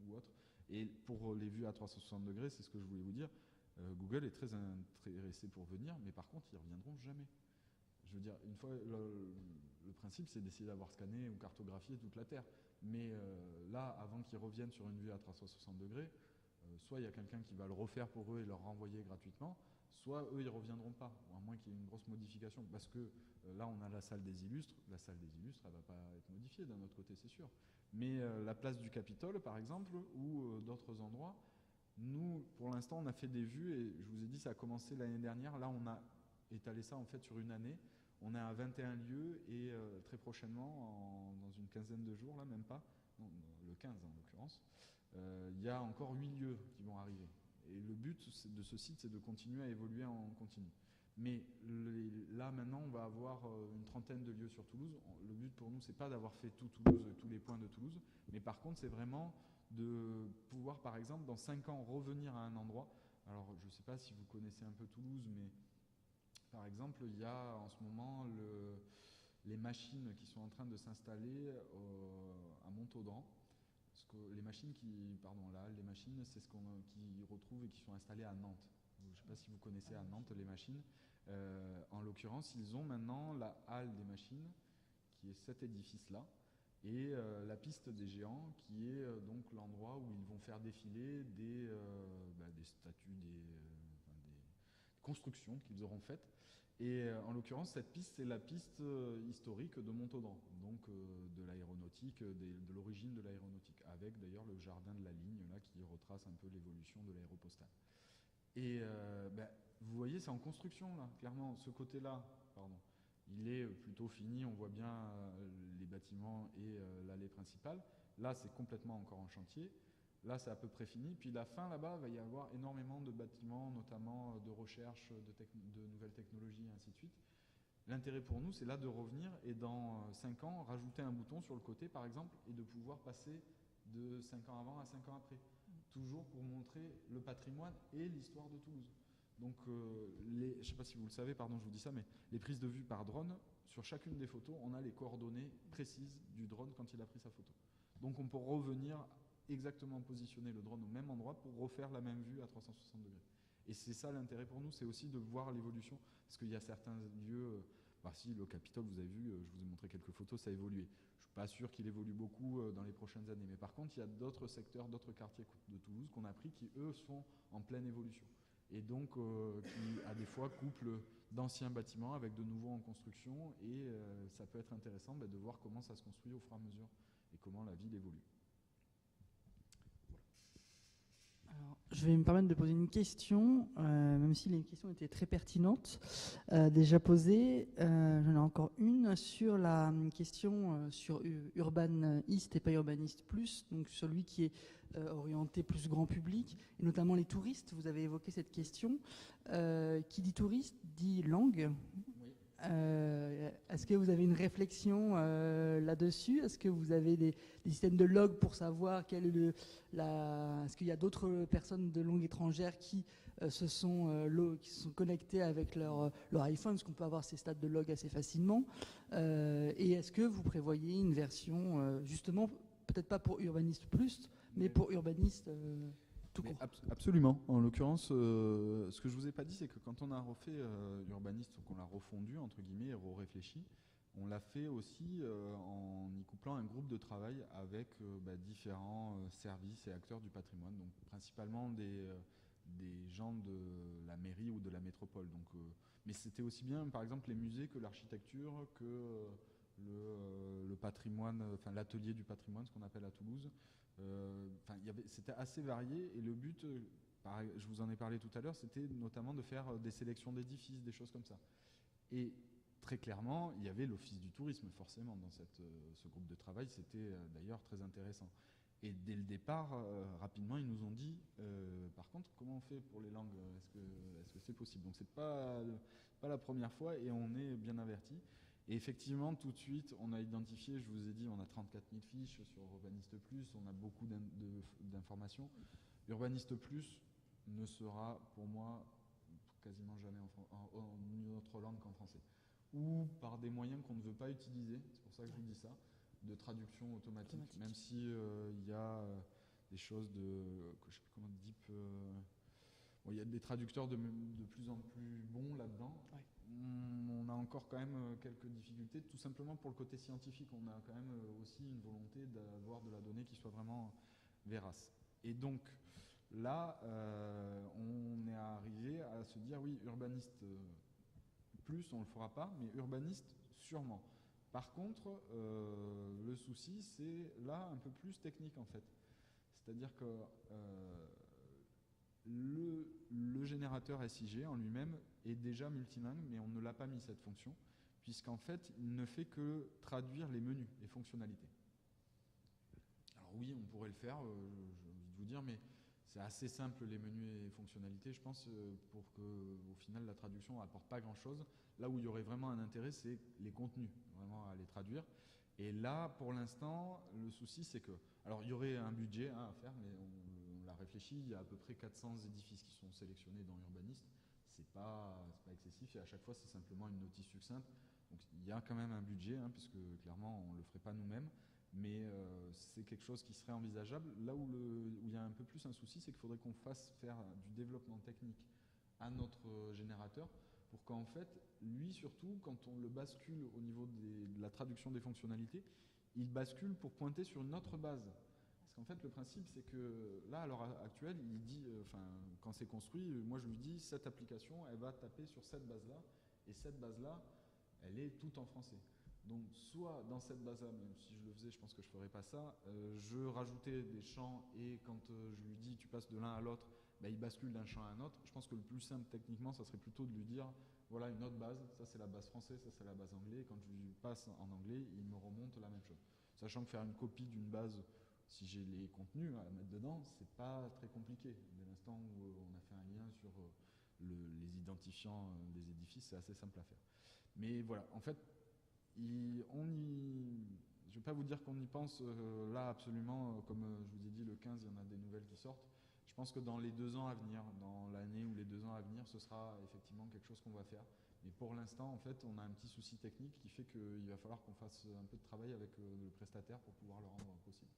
ou autre. Et pour les vues à 360 degrés, c'est ce que je voulais vous dire, Google est très intéressé pour venir, mais par contre, ils ne reviendront jamais. Je veux dire, une fois, le principe, c'est d'essayer d'avoir scanné ou cartographié toute la Terre. Mais là, avant qu'ils reviennent sur une vue à 360 degrés, soit il y a quelqu'un qui va le refaire pour eux et leur renvoyer gratuitement, soit eux, ils ne reviendront pas, ou à moins qu'il y ait une grosse modification. Parce que là, on a la salle des illustres. La salle des illustres, elle ne va pas être modifiée d'un autre côté, c'est sûr. Mais la place du Capitole, par exemple, ou d'autres endroits, nous, pour l'instant, on a fait des vues, et je vous ai dit, ça a commencé l'année dernière. Là, on a étalé ça en fait sur une année. On est à 21 lieux et très prochainement, dans une quinzaine de jours, là même pas, non, le 15 en l'occurrence, il y a encore 8 lieux qui vont arriver. Et le but de ce site, c'est de continuer à évoluer en continu. Mais là maintenant, on va avoir une trentaine de lieux sur Toulouse. Le but pour nous, c'est pas d'avoir fait tout Toulouse, tous les points de Toulouse, mais par contre, c'est vraiment de pouvoir, par exemple, dans 5 ans, revenir à un endroit. Alors, je ne sais pas si vous connaissez un peu Toulouse, mais par exemple, il y a en ce moment les machines qui sont en train de s'installer à Montaudan. Parce que les machines les machines, c'est ce qu'on qui retrouve et qui sont installées à Nantes. Je ne sais pas si vous connaissez à Nantes les machines. En l'occurrence, ils ont maintenant la halle des machines, qui est cet édifice-là, et la piste des géants, qui est donc l'endroit où ils vont faire défiler des statues, des constructions qu'ils auront faites. Et en l'occurrence, cette piste, c'est la piste historique de Montaudan, donc de l'aéronautique, de l'origine de l'aéronautique, avec d'ailleurs le jardin de la ligne là, qui retrace un peu l'évolution de l'aéropostale. Et vous voyez, c'est en construction, là, clairement. Ce côté-là, il est plutôt fini. On voit bien bâtiment et l'allée principale. Là, c'est complètement encore en chantier. Là, c'est à peu près fini. Puis la fin, là-bas, va y avoir énormément de bâtiments, notamment de recherche, de nouvelles technologies, et ainsi de suite. L'intérêt pour nous, c'est là de revenir et dans 5 ans, rajouter un bouton sur le côté, par exemple, et de pouvoir passer de 5 ans avant à 5 ans après. Toujours pour montrer le patrimoine et l'histoire de Toulouse. Donc, je ne sais pas si vous le savez, pardon, je vous dis ça, mais les prises de vue par drone, sur chacune des photos, on a les coordonnées précises du drone quand il a pris sa photo. Donc, on peut revenir exactement positionner le drone au même endroit pour refaire la même vue à 360 degrés. Et c'est ça l'intérêt pour nous, c'est aussi de voir l'évolution. Parce qu'il y a certains lieux, si le Capitole, vous avez vu, je vous ai montré quelques photos, ça a évolué. Je ne suis pas sûr qu'il évolue beaucoup dans les prochaines années. Mais par contre, il y a d'autres secteurs, d'autres quartiers de Toulouse qu'on a pris qui, eux, sont en pleine évolution. Et donc, qui, à des fois, couplent d'anciens bâtiments avec de nouveaux en construction. Et ça peut être intéressant de voir comment ça se construit au fur et à mesure et comment la ville évolue. Alors, je vais me permettre de poser une question, même si les questions étaient très pertinentes, déjà posées. J'en ai encore une sur la question sur Urban East et pas Urbaniste Plus, donc celui qui est orienté plus grand public, et notamment les touristes. Vous avez évoqué cette question. Qui dit touriste dit langue. Oui. Est-ce que vous avez une réflexion là-dessus? Est-ce que vous avez des systèmes de log pour savoir quel est est-ce qu'il y a d'autres personnes de langue étrangère qui se sont connectées avec leur iPhone? Est-ce qu'on peut avoir ces stats de log assez facilement? Et est-ce que vous prévoyez une version, justement, peut-être pas pour Urbaniste Plus, mais pour Urbaniste tout court? Absolument. En l'occurrence, ce que je vous ai pas dit, c'est que quand on a refait Urbaniste, qu'on l'a refondu, entre guillemets, et réfléchi, on l'a fait aussi en y couplant un groupe de travail avec différents services et acteurs du patrimoine, donc principalement des gens de la mairie ou de la métropole. Donc, mais c'était aussi bien, par exemple, les musées que l'architecture, que le patrimoine, enfin l'atelier du patrimoine, ce qu'on appelle à Toulouse. C'était assez varié et le but, je vous en ai parlé tout à l'heure, c'était notamment de faire des sélections d'édifices, des choses comme ça. Et très clairement, il y avait l'office du tourisme forcément dans ce groupe de travail, c'était d'ailleurs très intéressant. Et dès le départ, rapidement, ils nous ont dit, par contre, comment on fait pour les langues? Est-ce que c'est possible? Donc c'est pas la première fois et on est bien averti. Et effectivement, tout de suite, on a identifié, je vous ai dit, on a 34 000 fiches sur Urbaniste Plus, on a beaucoup d'informations. Urbaniste Plus ne sera pour moi quasiment jamais en une autre langue qu'en français. Ou par des moyens qu'on ne veut pas utiliser, c'est pour ça que je vous dis ça, de traduction automatique. Même si il y a des choses je sais plus comment, deep... il y a des traducteurs de plus en plus bons là-dedans. Ouais. On a encore quand même quelques difficultés, tout simplement pour le côté scientifique. On a quand même aussi une volonté d'avoir de la donnée qui soit vraiment vérace. Et donc là, on est arrivé à se dire, oui, urbaniste plus, on ne le fera pas, mais urbaniste sûrement. Par contre, le souci, c'est là un peu plus technique en fait. C'est-à-dire que le générateur SIG en lui-même est déjà multilingue, mais on ne l'a pas mis cette fonction, puisqu'en fait, il ne fait que traduire les menus, les fonctionnalités. Alors oui, on pourrait le faire, j'ai envie de vous dire, mais c'est assez simple les menus et les fonctionnalités, je pense, pour qu'au final, la traduction n'apporte pas grand-chose. Là où il y aurait vraiment un intérêt, c'est les contenus, vraiment à les traduire. Et là, pour l'instant, le souci, c'est que... Alors, il y aurait un budget à faire, mais on l'a réfléchi. Il y a à peu près 400 édifices qui sont sélectionnés dans Urbaniste. C'est pas excessif et à chaque fois, c'est simplement une notice succincte. Donc, il y a quand même un budget, puisque clairement, on ne le ferait pas nous-mêmes. Mais c'est quelque chose qui serait envisageable. Là où il y a un peu plus un souci, c'est qu'il faudrait qu'on fasse faire du développement technique à notre générateur pour qu'en fait, lui surtout, quand on le bascule au niveau de la traduction des fonctionnalités, il bascule pour pointer sur une autre base. Parce qu'en fait, le principe, c'est que là, à l'heure actuelle, il dit, quand c'est construit, moi je lui dis, cette application, elle va taper sur cette base-là, et cette base-là, elle est toute en français. Donc, soit dans cette base-là, même si je le faisais, je pense que je ne ferais pas ça, je rajoutais des champs, et quand je lui dis, tu passes de l'un à l'autre, il bascule d'un champ à un autre. Je pense que le plus simple techniquement, ça serait plutôt de lui dire, voilà une autre base, ça c'est la base française, ça c'est la base anglais, et quand je lui passe en anglais, il me remonte la même chose. Sachant que faire une copie d'une base, si j'ai les contenus à mettre dedans, c'est pas très compliqué. Dès l'instant où on a fait un lien sur les identifiants des édifices, c'est assez simple à faire. Mais voilà, en fait, je ne vais pas vous dire qu'on y pense là absolument, comme je vous ai dit, le 15, il y en a des nouvelles qui sortent. Je pense que dans les 2 ans à venir, dans l'année ou les 2 ans à venir, ce sera effectivement quelque chose qu'on va faire. Mais pour l'instant, en fait, on a un petit souci technique qui fait qu'il va falloir qu'on fasse un peu de travail avec le prestataire pour pouvoir le rendre possible.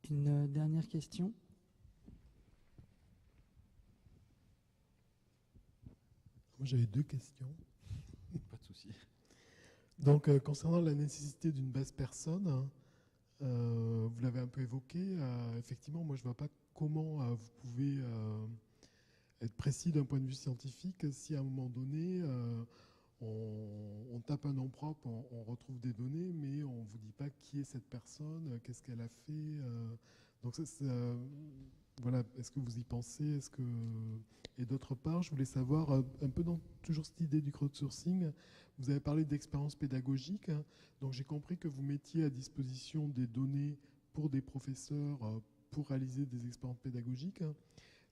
Une dernière question. Moi, j'avais 2 questions. Pas de souci. Donc, concernant la nécessité d'une base personne, vous l'avez un peu évoqué. Effectivement, moi, je ne vois pas comment vous pouvez être précis d'un point de vue scientifique si à un moment donné, on tape un nom propre, on retrouve des données, mais on ne vous dit pas qui est cette personne, qu'est-ce qu'elle a fait. Donc, voilà, est-ce que vous y pensez? Et d'autre part, je voulais savoir, un peu dans toujours cette idée du crowdsourcing, vous avez parlé d'expérience pédagogique, hein, donc j'ai compris que vous mettiez à disposition des données pour des professeurs pour réaliser des expériences pédagogiques, hein,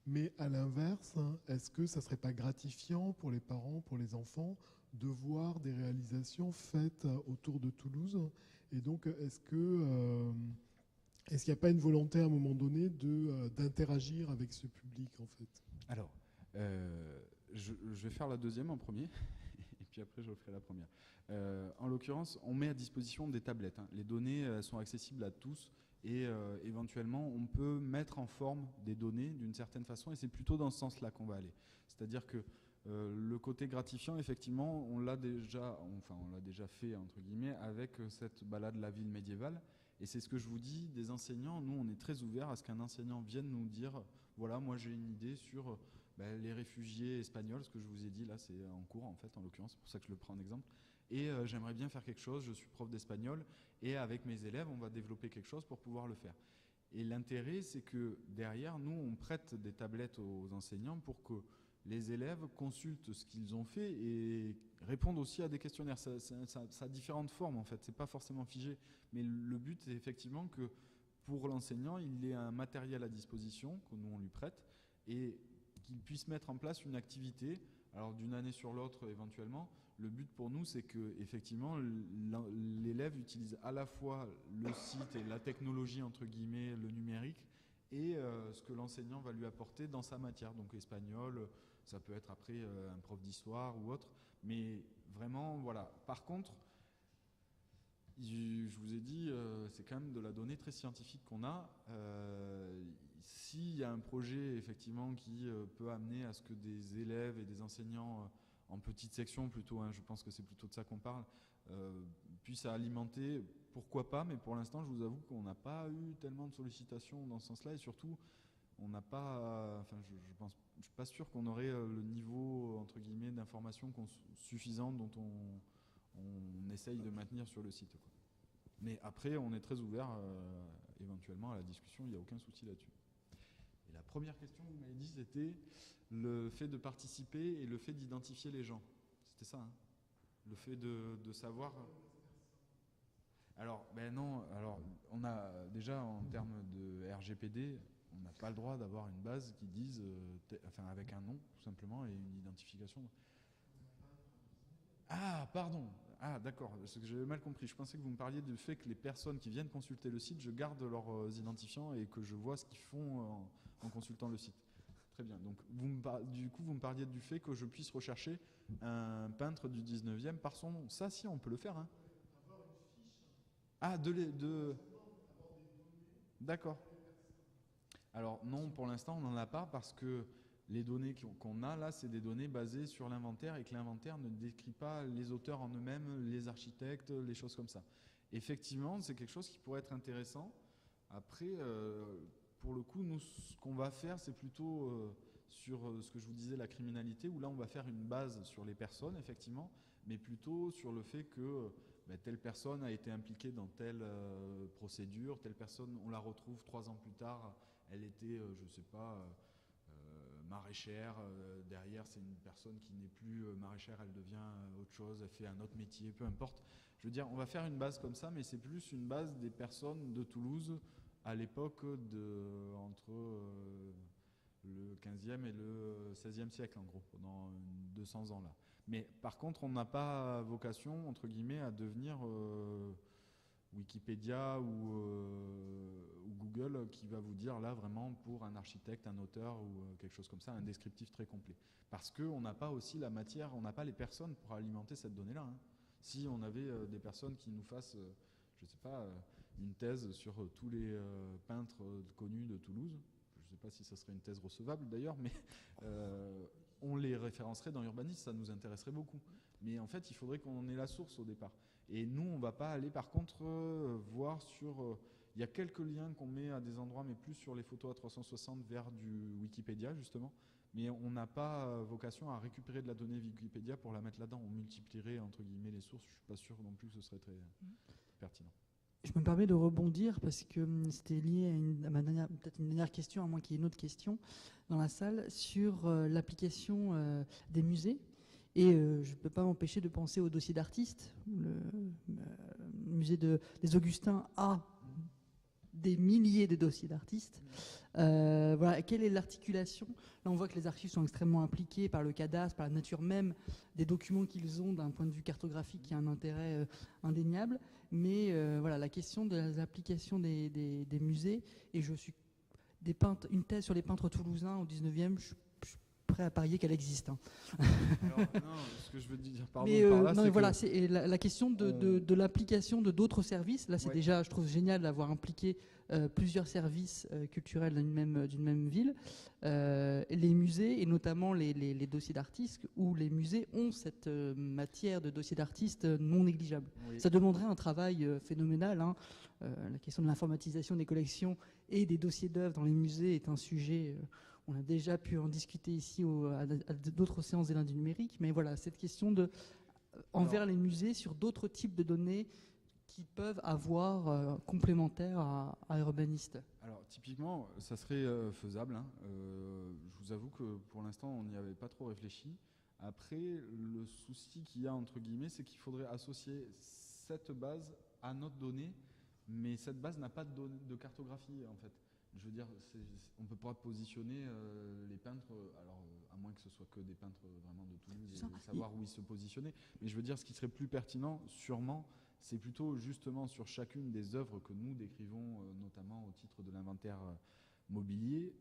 mais à l'inverse, hein, est-ce que ça ne serait pas gratifiant pour les parents, pour les enfants, de voir des réalisations faites autour de Toulouse? Et donc, est-ce qu'il n'y a pas une volonté à un moment donné d'interagir avec ce public en fait? Alors, je vais faire la deuxième en premier, et puis après je ferai la première. En l'occurrence, on met à disposition des tablettes. Hein. Les données sont accessibles à tous, et éventuellement on peut mettre en forme des données d'une certaine façon, et c'est plutôt dans ce sens-là qu'on va aller. C'est-à-dire que le côté gratifiant, effectivement, on l'a déjà fait entre guillemets avec cette balade La ville médiévale. Et c'est ce que je vous dis, des enseignants, nous on est très ouverts à ce qu'un enseignant vienne nous dire, voilà, moi j'ai une idée sur les réfugiés espagnols, ce que je vous ai dit là, c'est en cours en fait, en l'occurrence, c'est pour ça que je le prends en exemple. Et j'aimerais bien faire quelque chose, je suis prof d'espagnol, et avec mes élèves, on va développer quelque chose pour pouvoir le faire. Et l'intérêt, c'est que derrière, nous, on prête des tablettes aux enseignants pour que les élèves consultent ce qu'ils ont fait et répondent aussi à des questionnaires. Ça a différentes formes en fait, c'est pas forcément figé, mais le but c'est effectivement que pour l'enseignant, il ait un matériel à disposition que nous on lui prête et qu'il puisse mettre en place une activité, alors d'une année sur l'autre éventuellement. Le but pour nous, c'est que effectivement l'élève utilise à la fois le site et la technologie entre guillemets, le numérique, et ce que l'enseignant va lui apporter dans sa matière, donc espagnol, ça peut être après un prof d'histoire ou autre, mais vraiment voilà. Par contre, je vous ai dit, c'est quand même de la donnée très scientifique qu'on a. S'il y a un projet effectivement qui peut amener à ce que des élèves et des enseignants en petite section plutôt, hein, je pense que c'est plutôt de ça qu'on parle, puissent alimenter, pourquoi pas, mais pour l'instant je vous avoue qu'on n'a pas eu tellement de sollicitations dans ce sens-là, et surtout on n'a pas, enfin je suis pas sûr qu'on aurait le niveau entre guillemets d'information suffisant dont on essaye de maintenir sur le site, quoi. Mais après on est très ouvert éventuellement à la discussion, il n'y a aucun souci là-dessus. Et la première question que vous m'avez dit, c'était le fait de participer et le fait d'identifier les gens. C'était ça, hein? Le fait de savoir. Alors, ben non, alors on a déjà en termes de RGPD, on n'a pas le droit d'avoir une base qui dise, avec un nom tout simplement et une identification. Ah, pardon. Ah, d'accord, c'est que j'avais mal compris. Je pensais que vous me parliez du fait que les personnes qui viennent consulter le site, je garde leurs identifiants et que je vois ce qu'ils font en consultant le site. Très bien. Donc, du coup, vous me parliez du fait que je puisse rechercher un peintre du 19e par son nom. Ça, si, on peut le faire, hein. Ah, D'accord. Alors, non, pour l'instant, on n'en a pas parce que les données qu'on a là, c'est des données basées sur l'inventaire et que l'inventaire ne décrit pas les auteurs en eux-mêmes, les architectes, les choses comme ça. Effectivement, c'est quelque chose qui pourrait être intéressant. Après, pour le coup, nous, ce qu'on va faire, c'est plutôt sur ce que je vous disais, la criminalité, où là, on va faire une base sur les personnes, effectivement, mais plutôt sur le fait que telle personne a été impliquée dans telle procédure, telle personne, on la retrouve 3 ans plus tard, elle était, je ne sais pas, maraîchère, derrière c'est une personne qui n'est plus maraîchère, elle devient autre chose, elle fait un autre métier, peu importe. Je veux dire, on va faire une base comme ça, mais c'est plus une base des personnes de Toulouse à l'époque entre le 15e et le 16e siècle, en gros, pendant 200 ans là. Mais par contre, on n'a pas vocation, entre guillemets, à devenir Wikipédia ou Google qui va vous dire là vraiment pour un architecte, un auteur ou quelque chose comme ça, un descriptif très complet. Parce qu'on n'a pas aussi la matière, on n'a pas les personnes pour alimenter cette donnée-là. Hein. Si on avait des personnes qui nous fassent, je ne sais pas, une thèse sur tous les peintres connus de Toulouse, je ne sais pas si ça serait une thèse recevable d'ailleurs, mais on les référencerait dans Urbanisme, ça nous intéresserait beaucoup. Mais en fait, il faudrait qu'on ait la source au départ. Et nous, on ne va pas aller par contre voir sur... Il y a quelques liens qu'on met à des endroits, mais plus sur les photos à 360 vers du Wikipédia justement. Mais on n'a pas vocation à récupérer de la donnée Wikipédia pour la mettre là-dedans. On multiplierait entre guillemets les sources. Je ne suis pas sûr non plus que ce serait très pertinent. Je me permets de rebondir parce que c'était lié à peut-être une dernière question, à moins qu'il y ait une autre question dans la salle, sur l'application des musées. Et je ne peux pas m'empêcher de penser au dossier d'artistes. Le musée des Augustins a des milliers de dossiers d'artistes. Voilà, quelle est l'articulation? Là, on voit que les archives sont extrêmement impliquées par le cadastre, par la nature même des documents qu'ils ont d'un point de vue cartographique qui a un intérêt indéniable. Mais voilà, la question de l'application des musées, et je suis une thèse sur les peintres toulousains au 19e, je suis prêt à parier qu'elle existe. Hein. Alors, non, ce que je veux dire par là, non, mais voilà, c'est la question de l'application de d'autres services. Là, c'est déjà, je trouve génial d'avoir impliqué plusieurs services culturels d'une même ville. Les musées, et notamment les dossiers d'artistes, où les musées ont cette matière de dossiers d'artistes non négligeable. Oui. Ça demanderait un travail phénoménal. Hein. La question de l'informatisation des collections et des dossiers d'œuvres dans les musées est un sujet... on a déjà pu en discuter ici à d'autres séances des lundis numériques, mais voilà, cette question envers les musées sur d'autres types de données qui peuvent avoir complémentaires à Urbaniste. Alors typiquement, ça serait faisable. Hein. Je vous avoue que pour l'instant, on n'y avait pas trop réfléchi. Après, le souci qu'il y a, entre guillemets, c'est qu'il faudrait associer cette base à notre donnée, mais cette base n'a pas de cartographie, en fait. Je veux dire, on ne peut pas positionner les peintres, alors à moins que ce soit que des peintres vraiment de Toulouse, et savoir où ils se positionnaient. Mais je veux dire, ce qui serait plus pertinent, sûrement, c'est plutôt justement sur chacune des œuvres que nous décrivons, notamment au titre de l'inventaire mobilier,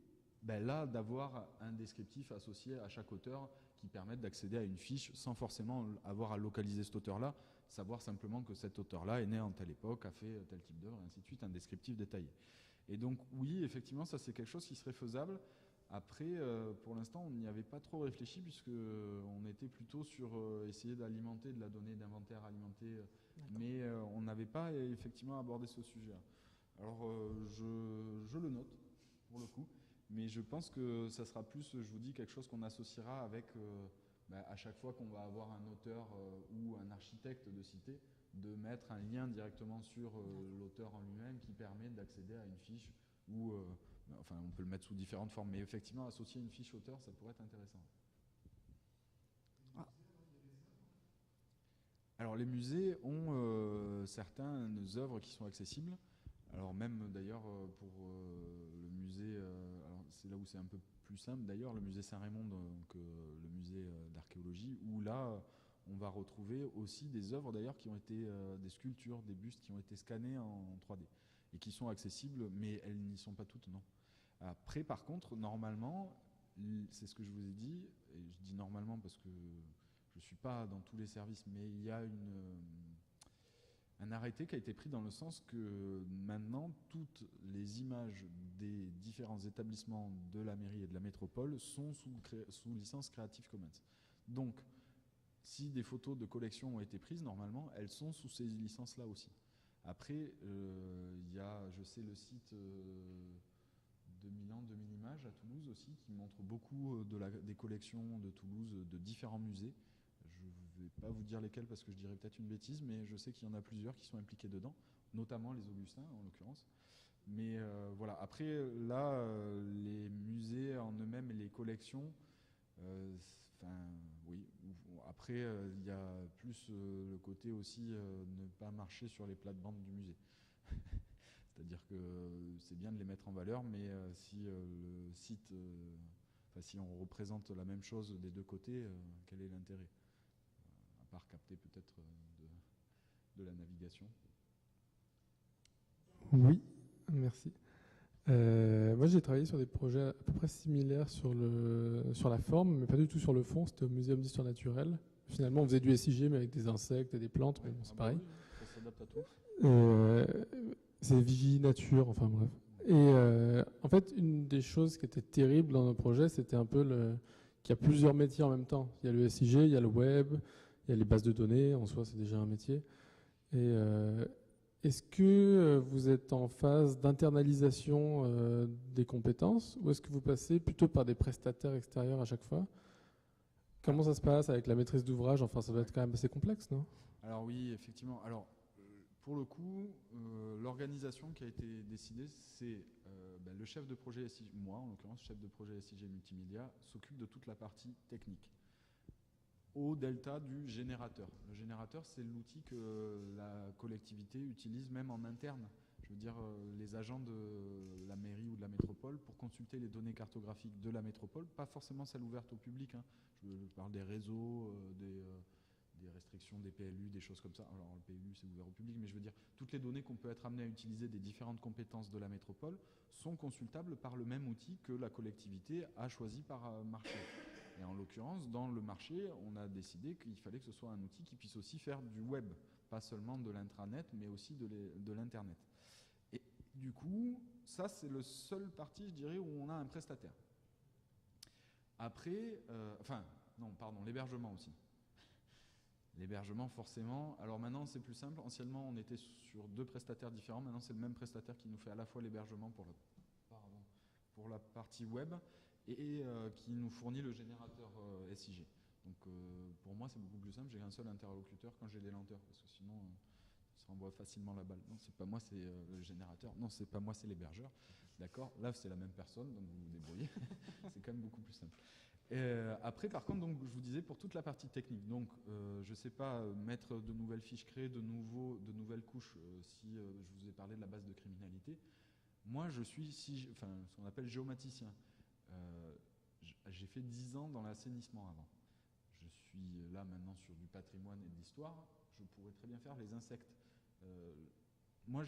là, d'avoir un descriptif associé à chaque auteur qui permette d'accéder à une fiche sans forcément avoir à localiser cet auteur-là, savoir simplement que cet auteur-là est né en telle époque, a fait tel type d'œuvre, et ainsi de suite, un descriptif détaillé. Et donc oui, effectivement, ça c'est quelque chose qui serait faisable. Après, pour l'instant, on n'y avait pas trop réfléchi puisqu'on était plutôt sur essayer d'alimenter de la donnée d'inventaire alimenté, mais on n'avait pas effectivement abordé ce sujet-là. Alors je le note pour le coup, mais je pense que ça sera plus, je vous dis, quelque chose qu'on associera avec, à chaque fois qu'on va avoir un auteur ou un architecte de cité, de mettre un lien directement sur l'auteur en lui-même qui permet d'accéder à une fiche où, enfin on peut le mettre sous différentes formes, mais effectivement associer une fiche auteur, ça pourrait être intéressant. Ah. Alors les musées ont certaines œuvres qui sont accessibles, alors même d'ailleurs pour le musée, alors c'est là où c'est un peu plus simple d'ailleurs, le musée Saint-Raymond, donc le musée d'archéologie, où là on va retrouver aussi des œuvres d'ailleurs qui ont été des sculptures, des bustes qui ont été scannés en 3D et qui sont accessibles, mais elles n'y sont pas toutes, non. Après, par contre, normalement, c'est ce que je vous ai dit, et je dis normalement parce que je ne suis pas dans tous les services, mais il y a un arrêté qui a été pris dans le sens que maintenant, toutes les images des différents établissements de la mairie et de la métropole sont sous licence Creative Commons. Donc, si des photos de collection ont été prises, normalement, elles sont sous ces licences-là aussi. Après, il y a, je sais, le site 2000 ans, 2000 images à Toulouse aussi, qui montre beaucoup des collections de Toulouse, de différents musées. Je vais pas vous dire lesquels parce que je dirais peut-être une bêtise, mais je sais qu'il y en a plusieurs qui sont impliqués dedans, notamment les Augustins en l'occurrence. Mais voilà, après là, les musées en eux-mêmes et les collections, oui. Après, il y a plus le côté aussi ne pas marcher sur les plates-bandes du musée. C'est-à-dire que c'est bien de les mettre en valeur, mais si le site, si on représente la même chose des deux côtés, quel est l'intérêt? À part capter peut-être de la navigation. Oui, merci. Moi, j'ai travaillé sur des projets à peu près similaires sur la forme, mais pas du tout sur le fond. C'était au Muséum d'Histoire Naturelle. Finalement, on faisait du SIG, mais avec des insectes et des plantes, mais bon, c'est pareil. Oui, ça s'adapte à tout. C'est Vigie Nature, enfin bref. Et en fait, une des choses qui était terrible dans nos projets, c'était un peu qu'il y a plusieurs métiers en même temps. Il y a le SIG, il y a le web, il y a les bases de données, en soi, c'est déjà un métier. Et est-ce que vous êtes en phase d'internalisation des compétences ou est-ce que vous passez plutôt par des prestataires extérieurs à chaque fois? Comment ça se passe avec la maîtrise d'ouvrage? Enfin, ça doit être quand même assez complexe, non? Alors oui, effectivement. Alors, pour le coup, l'organisation qui a été décidée, c'est le chef de projet SIG, moi en l'occurrence, chef de projet SIG Multimédia, s'occupe de toute la partie technique. Au delta du générateur. Le générateur, c'est l'outil que la collectivité utilise même en interne. Je veux dire, les agents de la mairie ou de la métropole pour consulter les données cartographiques de la métropole, pas forcément celles ouvertes au public. Hein. Je parle des réseaux, des restrictions des PLU, des choses comme ça. Alors le PLU, c'est ouvert au public, mais je veux dire, toutes les données qu'on peut être amené à utiliser des différentes compétences de la métropole sont consultables par le même outil que la collectivité a choisi par marché. Et en l'occurrence, dans le marché, on a décidé qu'il fallait que ce soit un outil qui puisse aussi faire du web, pas seulement de l'intranet, mais aussi de l'internet. Et du coup, ça c'est le seul parti, je dirais, où on a un prestataire. Après, l'hébergement aussi. L'hébergement, forcément. Alors maintenant, c'est plus simple. Anciennement, on était sur deux prestataires différents. Maintenant, c'est le même prestataire qui nous fait à la fois l'hébergement pour la partie web et qui nous fournit le générateur SIG. Donc pour moi, c'est beaucoup plus simple. J'ai un seul interlocuteur quand j'ai des lenteurs, parce que sinon, ça renvoie facilement la balle. Non, c'est pas moi, c'est le générateur. Non, c'est pas moi, c'est l'hébergeur. D'accord. Là, c'est la même personne, donc vous vous débrouillez. C'est quand même beaucoup plus simple. Après, par contre, donc, je vous disais pour toute la partie technique. Donc, je ne sais pas mettre de nouvelles fiches, créer de nouvelles couches. Si je vous ai parlé de la base de criminalité, moi, je suis ce qu'on appelle géomaticien. J'ai fait 10 ans dans l'assainissement avant. Je suis là maintenant sur du patrimoine et de l'histoire. Je pourrais très bien faire les insectes. Moi,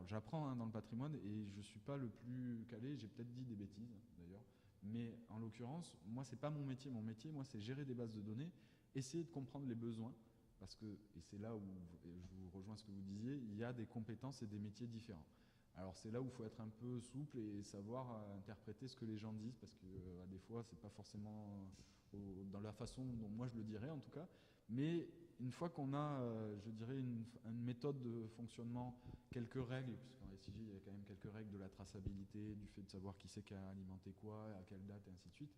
j'apprends dans le patrimoine et je ne suis pas le plus calé. J'ai peut-être dit des bêtises d'ailleurs. Mais en l'occurrence, moi, c'est pas mon métier. Mon métier, moi, c'est gérer des bases de données, essayer de comprendre les besoins. Parce que, et c'est là où je vous rejoins ce que vous disiez, il y a des compétences et des métiers différents. Alors c'est là où il faut être un peu souple et savoir interpréter ce que les gens disent, parce que des fois c'est pas forcément dans la façon dont moi je le dirais en tout cas, mais une fois qu'on a, je dirais, une méthode de fonctionnement, quelques règles, puisqu'en SIG il y a quand même quelques règles de la traçabilité, du fait de savoir qui c'est qui a alimenté quoi, à quelle date et ainsi de suite.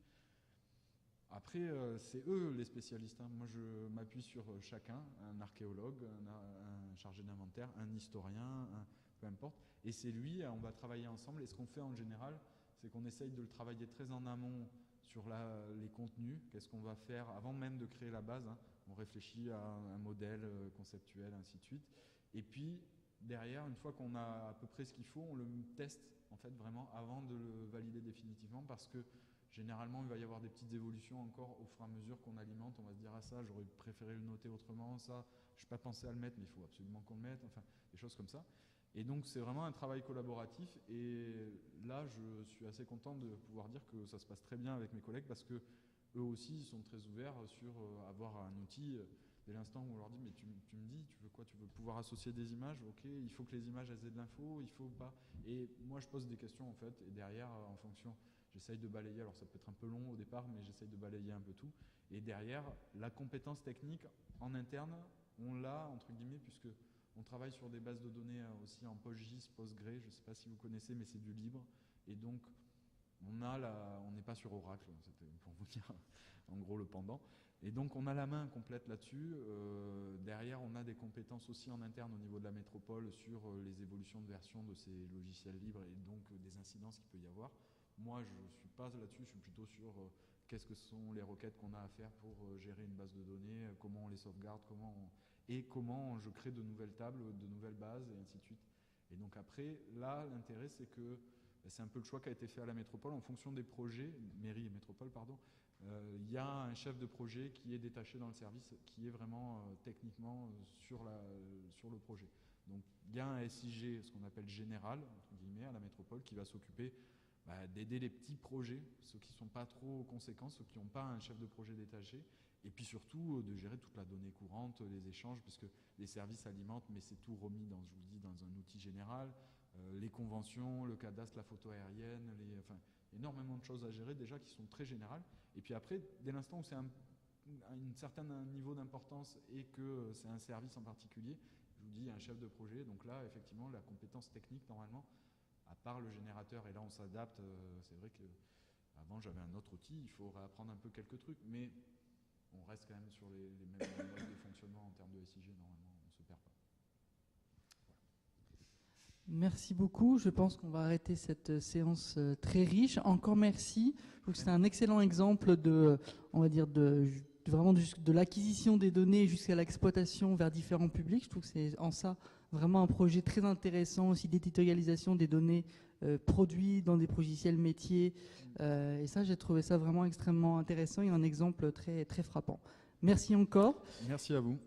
Après, c'est eux les spécialistes. Hein. Moi, je m'appuie sur chacun, un archéologue, un chargé d'inventaire, un historien, peu importe. Et c'est lui, on va travailler ensemble. Et ce qu'on fait en général, c'est qu'on essaye de le travailler très en amont sur les contenus. Qu'est-ce qu'on va faire avant même de créer la base, hein. On réfléchit à un modèle conceptuel, ainsi de suite. Et puis, derrière, une fois qu'on a à peu près ce qu'il faut, on le teste en fait vraiment avant de le valider définitivement, parce que généralement, il va y avoir des petites évolutions encore au fur et à mesure qu'on alimente. On va se dire, ah ça, j'aurais préféré le noter autrement, ça, je n'ai pas pensé à le mettre, mais il faut absolument qu'on le mette, enfin, des choses comme ça. Et donc, c'est vraiment un travail collaboratif. Et là, je suis assez content de pouvoir dire que ça se passe très bien avec mes collègues, parce que eux aussi, ils sont très ouverts sur avoir un outil. Dès l'instant où on leur dit, mais tu me dis, tu veux quoi? Tu veux pouvoir associer des images? Ok, il faut que les images elles aient de l'info, il faut pas. Et moi, je pose des questions en fait, et derrière, en fonction, j'essaye de balayer. Alors, ça peut être un peu long au départ, mais j'essaye de balayer un peu tout. Et derrière, la compétence technique en interne, on l'a entre guillemets, puisque on travaille sur des bases de données aussi en PostGIS, Postgre. Je ne sais pas si vous connaissez, mais c'est du libre. Et donc, On n'est pas sur Oracle, c'était pour vous dire en gros le pendant. Et donc on a la main complète là-dessus. Derrière, on a des compétences aussi en interne au niveau de la métropole sur les évolutions de version de ces logiciels libres et donc des incidences qu'il peut y avoir. Moi, je ne suis pas là-dessus, je suis plutôt sur qu'est-ce que sont les requêtes qu'on a à faire pour gérer une base de données, comment on les sauvegarde, comment je crée de nouvelles tables, de nouvelles bases, et ainsi de suite. Et donc après, là, l'intérêt, c'est que c'est un peu le choix qui a été fait à la métropole en fonction des projets, mairie et métropole, pardon. Il y a un chef de projet qui est détaché dans le service, qui est vraiment techniquement sur le projet. Donc il y a un SIG, ce qu'on appelle général, entre guillemets, à la métropole, qui va s'occuper d'aider les petits projets, ceux qui ne sont pas trop conséquents, ceux qui n'ont pas un chef de projet détaché, et puis surtout de gérer toute la donnée courante, les échanges, puisque les services alimentent, mais c'est tout remis, je vous le dis, dans un outil général, les conventions, le cadastre, la photo aérienne, énormément de choses à gérer déjà qui sont très générales. Et puis après, dès l'instant où c'est un certain niveau d'importance et que c'est un service en particulier, je vous dis, il y a un chef de projet, donc là, effectivement, la compétence technique, normalement, à part le générateur, et là on s'adapte, c'est vrai qu'avant j'avais un autre outil, il faut réapprendre un peu quelques trucs, mais on reste quand même sur les mêmes modes de fonctionnement en termes de SIG, normalement, on ne se perd pas. Merci beaucoup. Je pense qu'on va arrêter cette séance très riche. Encore merci. Je trouve que c'est un excellent exemple on va dire, vraiment de l'acquisition des données jusqu'à l'exploitation vers différents publics. Je trouve que c'est en ça vraiment un projet très intéressant, aussi d'éditorialisation des données produites dans des logiciels métiers. Et ça, j'ai trouvé ça vraiment extrêmement intéressant et un exemple très, très frappant. Merci encore. Merci à vous.